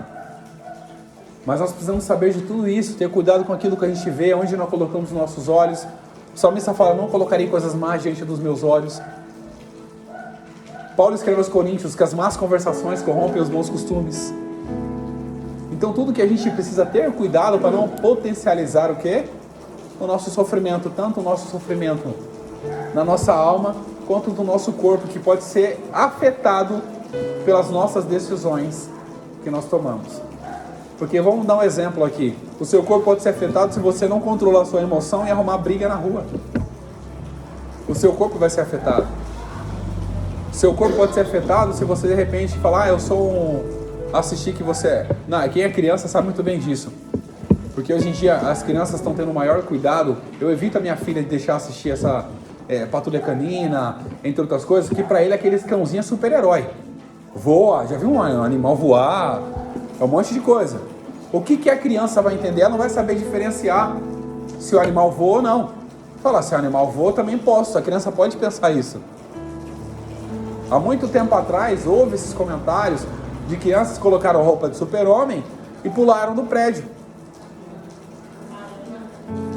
Mas nós precisamos saber de tudo isso, ter cuidado com aquilo que a gente vê, onde nós colocamos os nossos olhos. O salmista fala, não colocarei coisas más diante dos meus olhos. Paulo escreve aos Coríntios que as más conversações corrompem os bons costumes. Então tudo que a gente precisa ter cuidado para não potencializar o quê? O nosso sofrimento, tanto o nosso sofrimento na nossa alma, quanto do nosso corpo, que pode ser afetado pelas nossas decisões que nós tomamos. Porque vamos dar um exemplo aqui. O seu corpo pode ser afetado se você não controlar a sua emoção e arrumar briga na rua. O seu corpo vai ser afetado. O seu corpo pode ser afetado se você de repente falar, eu sou assistir que você é. Não, quem é criança sabe muito bem disso. Porque hoje em dia as crianças estão tendo maior cuidado. Eu evito a minha filha de deixar assistir essa Patrulha Canina, entre outras coisas, que pra ele aqueles cãozinhos é super-herói. Voa, já viu um animal voar? É um monte de coisa. O que a criança vai entender? Ela não vai saber diferenciar se o animal voa ou não. Falar, se o animal voa, eu também posso. A criança pode pensar isso. Há muito tempo atrás, houve esses comentários de crianças que colocaram roupa de super-homem e pularam do prédio.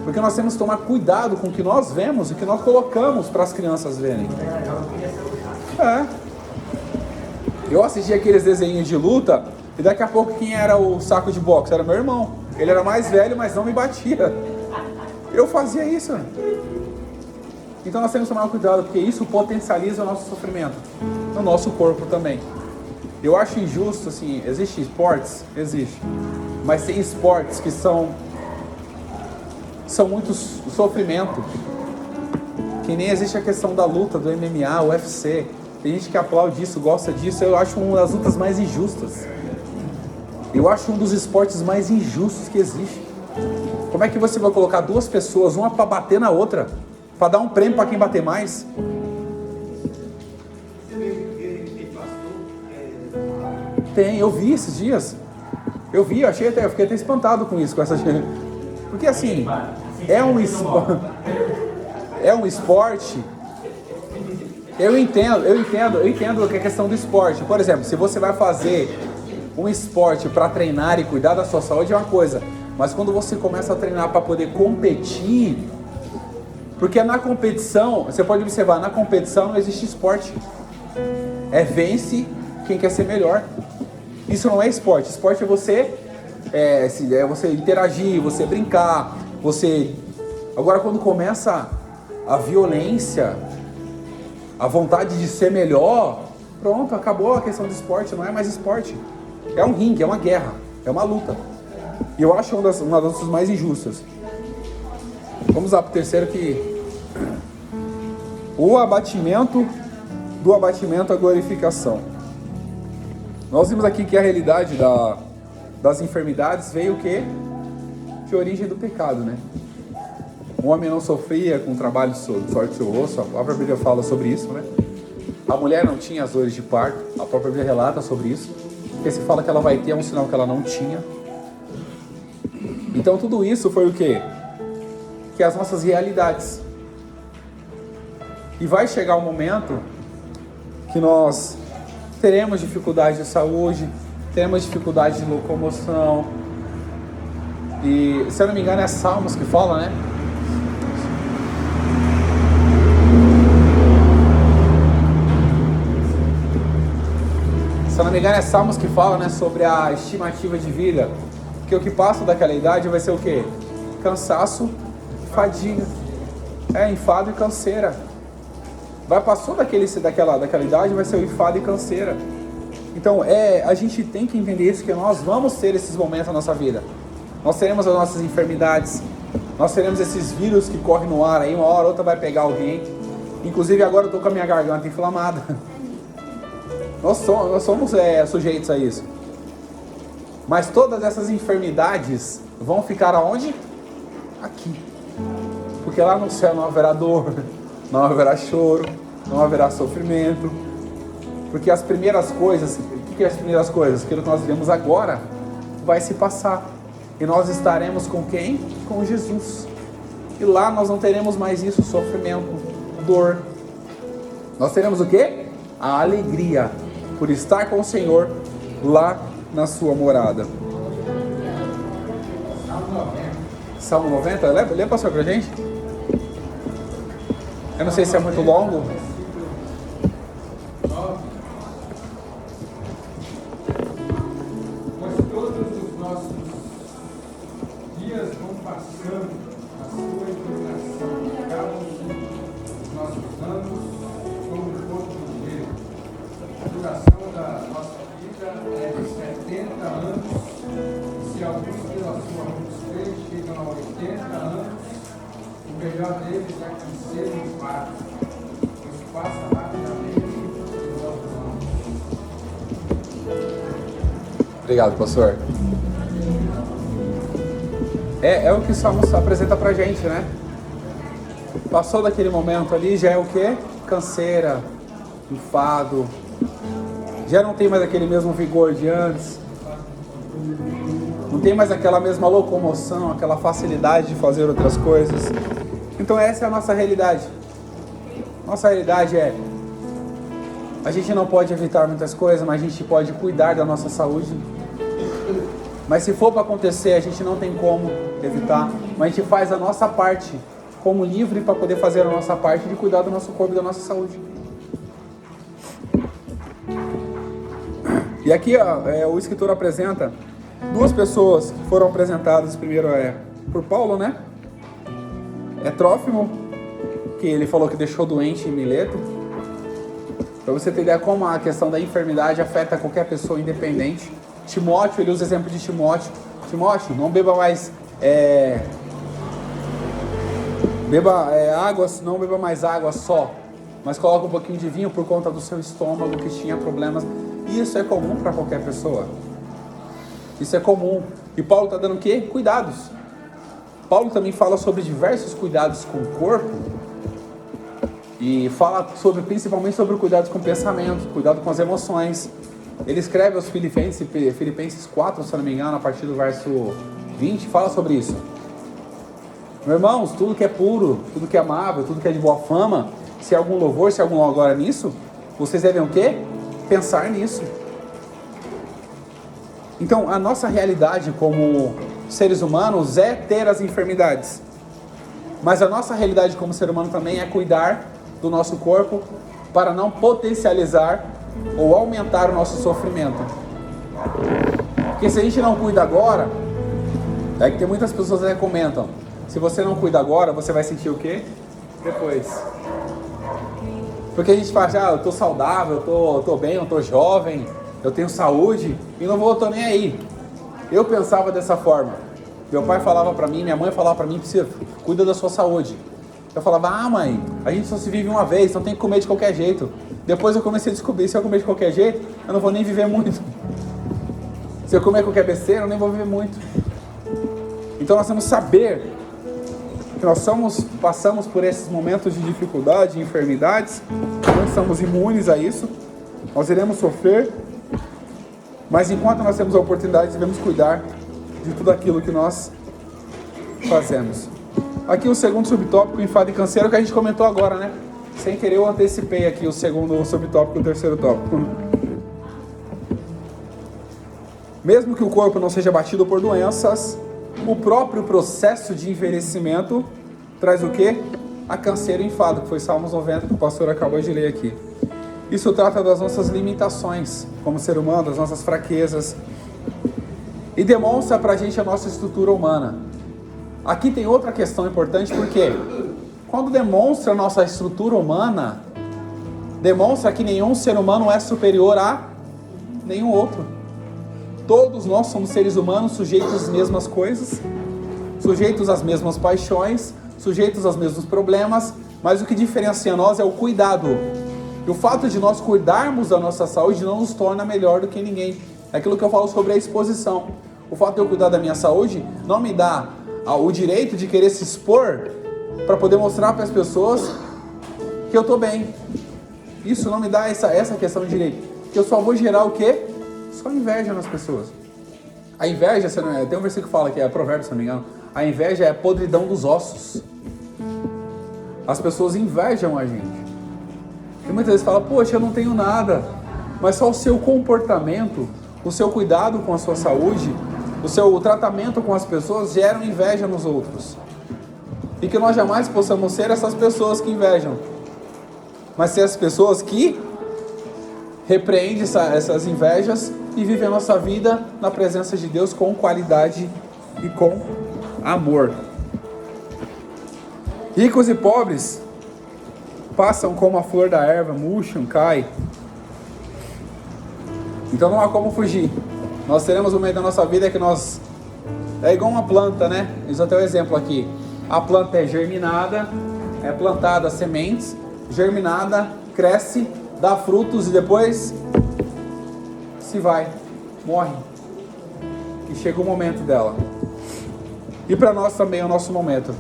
Porque nós temos que tomar cuidado com o que nós vemos e o que nós colocamos para as crianças verem. Eu assisti aqueles desenhos de luta e daqui a pouco quem era o saco de boxe? Era meu irmão. Ele era mais velho, mas não me batia. Eu fazia isso. Então nós temos que tomar cuidado, porque isso potencializa o nosso sofrimento. No nosso corpo também. Eu acho injusto, assim, existe esportes? Existe. Mas tem esportes que são muito sofrimento. Que nem existe a questão da luta, do MMA, UFC. Tem gente que aplaude isso, gosta disso. Eu acho uma das lutas mais injustas. Eu acho um dos esportes mais injustos que existe. Como é que você vai colocar duas pessoas, uma para bater na outra, para dar um prêmio para quem bater mais? Tem, eu vi esses dias. Eu fiquei até espantado com isso, com essa gente. Porque assim, é um esporte. Eu entendo que a questão do esporte. Por exemplo, se você vai fazer um esporte para treinar e cuidar da sua saúde é uma coisa. Mas quando você começa a treinar para poder competir, porque na competição, você pode observar, na competição não existe esporte. É vence quem quer ser melhor. Isso não é esporte. Esporte é você interagir, você brincar, você... Agora quando começa a violência, a vontade de ser melhor, pronto, acabou a questão do esporte, não é mais esporte. É um ringue, é uma guerra, é uma luta. E eu acho uma das lutas mais injustas. Vamos lá para o terceiro, que o abatimento do abatimento à glorificação. Nós vimos aqui que a realidade das enfermidades veio o quê? De origem do pecado, né? O homem não sofria com o trabalho de sorte do seu osso, a própria Bíblia fala sobre isso, né? A mulher não tinha as dores de parto, a própria Bíblia relata sobre isso, porque se fala que ela vai ter, é um sinal que ela não tinha. Então tudo isso foi o quê? Que as nossas realidades. E vai chegar um momento que nós teremos dificuldade de saúde, teremos dificuldade de locomoção. E, se eu não me engano, é Salmos que fala, né? não me engano, é Salmos que fala, né, sobre a estimativa de vida. Que o que passa daquela idade vai ser o quê? Cansaço, fadiga. Enfado e canseira. Passou daquela idade, vai ser o enfado e canseira. Então, a gente tem que entender isso, que nós vamos ter esses momentos na nossa vida. Nós teremos as nossas enfermidades, nós teremos esses vírus que correm no ar aí, uma hora ou outra vai pegar alguém. Inclusive agora eu estou com a minha garganta inflamada. Nós somos sujeitos a isso. Mas todas essas enfermidades vão ficar aonde? Aqui. Porque lá no céu não haverá dor, não haverá choro, não haverá sofrimento. Porque as primeiras coisas, o que é as primeiras coisas? Aquilo que nós vivemos agora vai se passar. E nós estaremos com quem? Com Jesus. E lá nós não teremos mais isso, sofrimento, dor. Nós teremos o quê? A alegria por estar com o Senhor lá na sua morada. Salmo 90. Lê, pastor, pra gente. Eu não sei se é muito longo. Mas todos os nossos dias vão passando a sua inclinação, cada dos nossos anos como um pouco de gelo. A duração da nossa vida é de 70 anos, e se alguns pela sua robustez chegam a 80 anos, o melhor deles é que sejam partos, pois passa rapidamente e logo vamos. Obrigado, pastor. É o que o Salmo apresenta pra gente, né? Passou daquele momento ali, já é o quê? Canseira, enfado. Já não tem mais aquele mesmo vigor de antes. Não tem mais aquela mesma locomoção, aquela facilidade de fazer outras coisas. Então essa é a nossa realidade. Nossa realidade é: a gente não pode evitar muitas coisas, mas a gente pode cuidar da nossa saúde. Mas se for para acontecer, a gente não tem como evitar, mas a gente faz a nossa parte como livre para poder fazer a nossa parte de cuidar do nosso corpo e da nossa saúde. E aqui o escritor apresenta duas pessoas que foram apresentadas. Primeiro por Paulo, né? Trófimo, que ele falou que deixou doente em Mileto. Para você ter ideia como a questão da enfermidade afeta qualquer pessoa independente. Timóteo, ele usa o exemplo de Timóteo. Timóteo, não beba mais água, não beba mais água só, mas coloca um pouquinho de vinho por conta do seu estômago que tinha problemas. E isso é comum para qualquer pessoa. Isso é comum. E Paulo está dando o quê? Cuidados. Paulo também fala sobre diversos cuidados com o corpo. E fala principalmente sobre cuidados com o pensamento, cuidado com as emoções. Ele escreve aos Filipenses 4, se eu não me engano, a partir do verso 20, fala sobre isso. Meus irmãos, tudo que é puro, tudo que é amável, tudo que é de boa fama, se há algum louvor, se há alguma glória nisso, vocês devem o quê? Pensar nisso. Então, a nossa realidade como seres humanos é ter as enfermidades. Mas a nossa realidade como ser humano também é cuidar do nosso corpo para não potencializar ou aumentar o nosso sofrimento. Porque se a gente não cuida agora, é que tem muitas pessoas que comentam, se você não cuida agora, você vai sentir o quê? Depois. Porque a gente fala, eu tô saudável, eu tô bem, eu tô jovem, eu tenho saúde e não tô nem aí. Eu pensava dessa forma. Meu pai falava pra mim, minha mãe falava pra mim, cuida da sua saúde. Eu falava, mãe, a gente só se vive uma vez, então tem que comer de qualquer jeito. Depois eu comecei a descobrir, se eu comer de qualquer jeito, eu não vou nem viver muito. Se eu comer qualquer besteira, eu nem vou viver muito. Então nós temos que saber que nós passamos por esses momentos de dificuldade, de enfermidades, não estamos imunes a isso, nós iremos sofrer, mas enquanto nós temos a oportunidade, devemos cuidar de tudo aquilo que nós fazemos. Aqui o segundo subtópico, enfado e canseiro, que a gente comentou agora, né? Sem querer eu antecipei aqui o segundo subtópico e o terceiro tópico. Mesmo que o corpo não seja batido por doenças, o próprio processo de envelhecimento traz o quê? A canseira e o enfado, que foi Salmos 90, que o pastor acabou de ler aqui. Isso trata das nossas limitações como ser humano, das nossas fraquezas. E demonstra pra gente a nossa estrutura humana. Aqui tem outra questão importante, porque quando demonstra a nossa estrutura humana, demonstra que nenhum ser humano é superior a nenhum outro. Todos nós somos seres humanos sujeitos às mesmas coisas, sujeitos às mesmas paixões, sujeitos aos mesmos problemas, mas o que diferencia nós é o cuidado. E o fato de nós cuidarmos da nossa saúde não nos torna melhor do que ninguém. É aquilo que eu falo sobre a exposição. O fato de eu cuidar da minha saúde não me dá o direito de querer se expor para poder mostrar para as pessoas que eu estou bem. Isso não me dá essa questão de direito. Que eu só vou gerar o quê? Só inveja nas pessoas. A inveja, tem um versículo que fala, que é Provérbios, se não me engano. A inveja é a podridão dos ossos. As pessoas invejam a gente. E muitas vezes fala, poxa, eu não tenho nada. Mas só o seu comportamento, o seu cuidado com a sua saúde, o seu tratamento com as pessoas geram inveja nos outros. E que nós jamais possamos ser essas pessoas que invejam, mas ser as pessoas que repreendem essas invejas e vivem a nossa vida na presença de Deus com qualidade e com amor. Ricos e pobres passam como a flor da erva, murcham, caem. Então não há como fugir. Nós teremos um momento da nossa vida que nós... É igual uma planta, né? Isso até o exemplo aqui. A planta é germinada, é plantada sementes, germinada, cresce, dá frutos e depois se vai, morre. E chega o momento dela. E para nós também é o nosso momento.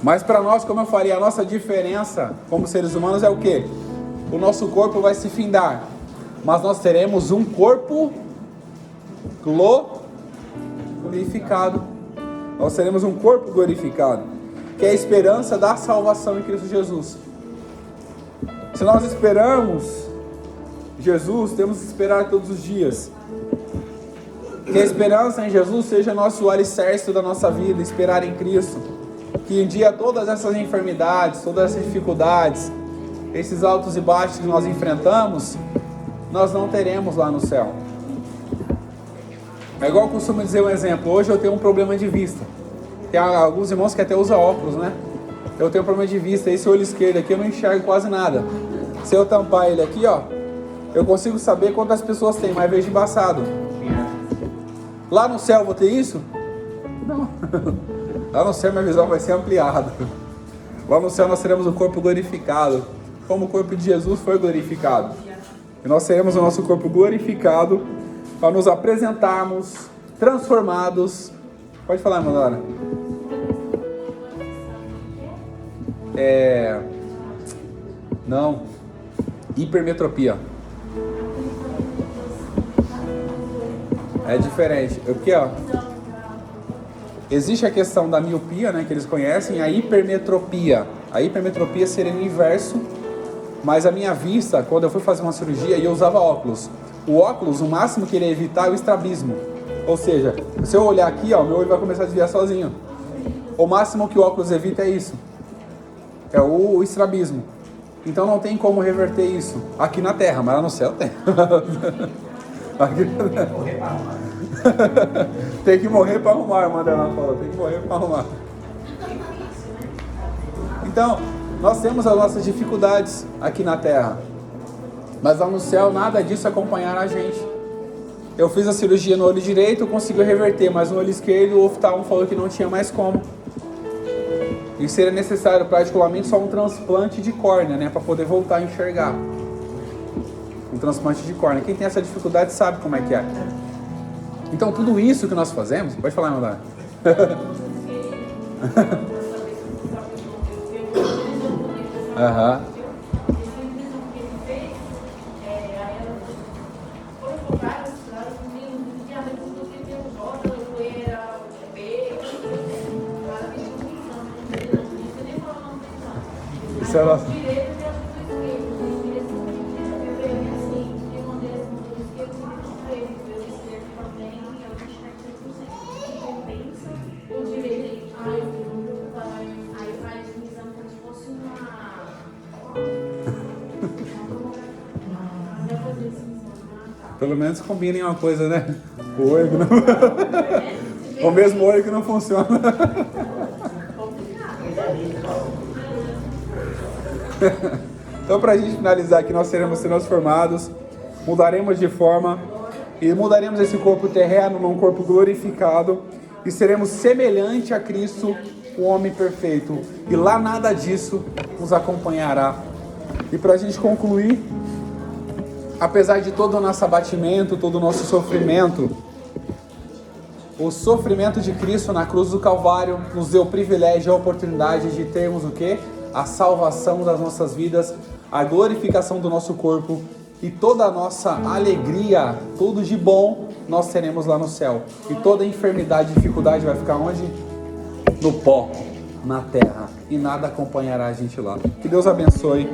Mas para nós, como eu falei, a nossa diferença como seres humanos é o quê? O nosso corpo vai se findar, mas nós teremos um corpo glorificado. Nós teremos um corpo glorificado, que é a esperança da salvação em Cristo Jesus. Se nós esperamos Jesus, temos que esperar todos os dias. Que a esperança em Jesus seja nosso alicerce da nossa vida, esperar em Cristo. Que um dia todas essas enfermidades, todas essas dificuldades, esses altos e baixos que nós enfrentamos, nós não teremos lá no céu. É igual eu costumo dizer um exemplo. Hoje eu tenho um problema de vista. Tem alguns irmãos que até usam óculos, né? Eu tenho um problema de vista. Esse olho esquerdo aqui eu não enxergo quase nada. Se eu tampar ele aqui, ó, eu consigo saber quantas pessoas tem, mas vejo embaçado. Lá no céu eu vou ter isso? Não. Lá no céu minha visão vai ser ampliada. Lá no céu nós teremos o corpo glorificado, como o corpo de Jesus foi glorificado. E nós teremos o nosso corpo glorificado para nos apresentarmos transformados. Pode falar, irmã Dora. Não. Hipermetropia. É diferente. Porque, ó, existe a questão da miopia, né, que eles conhecem, a hipermetropia. A hipermetropia seria o inverso, mas a minha vista, quando eu fui fazer uma cirurgia, eu usava óculos. O óculos, o máximo que ele ia evitar é o estrabismo. Ou seja, se eu olhar aqui, ó, meu olho vai começar a desviar sozinho. O máximo que o óculos evita é isso. É o estrabismo. Então não tem como reverter isso aqui na Terra, mas lá no céu tem. Aqui... Tem que morrer para arrumar, irmã Dela falou. Tem que morrer para arrumar. Então, nós temos as nossas dificuldades aqui na Terra, mas lá no céu nada disso acompanhará a gente. Eu fiz a cirurgia no olho direito, eu consegui reverter, mas no olho esquerdo o oftalmo falou que não tinha mais como. E seria necessário particularmente só um transplante de córnea, né, para poder voltar a enxergar. Um transplante de córnea. Quem tem essa dificuldade sabe como é que é. Então tudo isso que nós fazemos, pode falar, irmã. Aham. Isso é nosso. Pelo menos combinem uma coisa, né? O olho que não... o mesmo olho que não funciona. Então, para a gente finalizar aqui, nós seremos transformados, mudaremos de forma e mudaremos esse corpo terreno num corpo glorificado e seremos semelhante a Cristo, o homem perfeito. E lá nada disso nos acompanhará. E para a gente concluir, apesar de todo o nosso abatimento, todo o nosso sofrimento, o sofrimento de Cristo na cruz do Calvário nos deu o privilégio e a oportunidade de termos o quê? A salvação das nossas vidas, a glorificação do nosso corpo e toda a nossa alegria, tudo de bom, nós teremos lá no céu. E toda enfermidade, dificuldade vai ficar onde? No pó, na terra. E nada acompanhará a gente lá. Que Deus abençoe.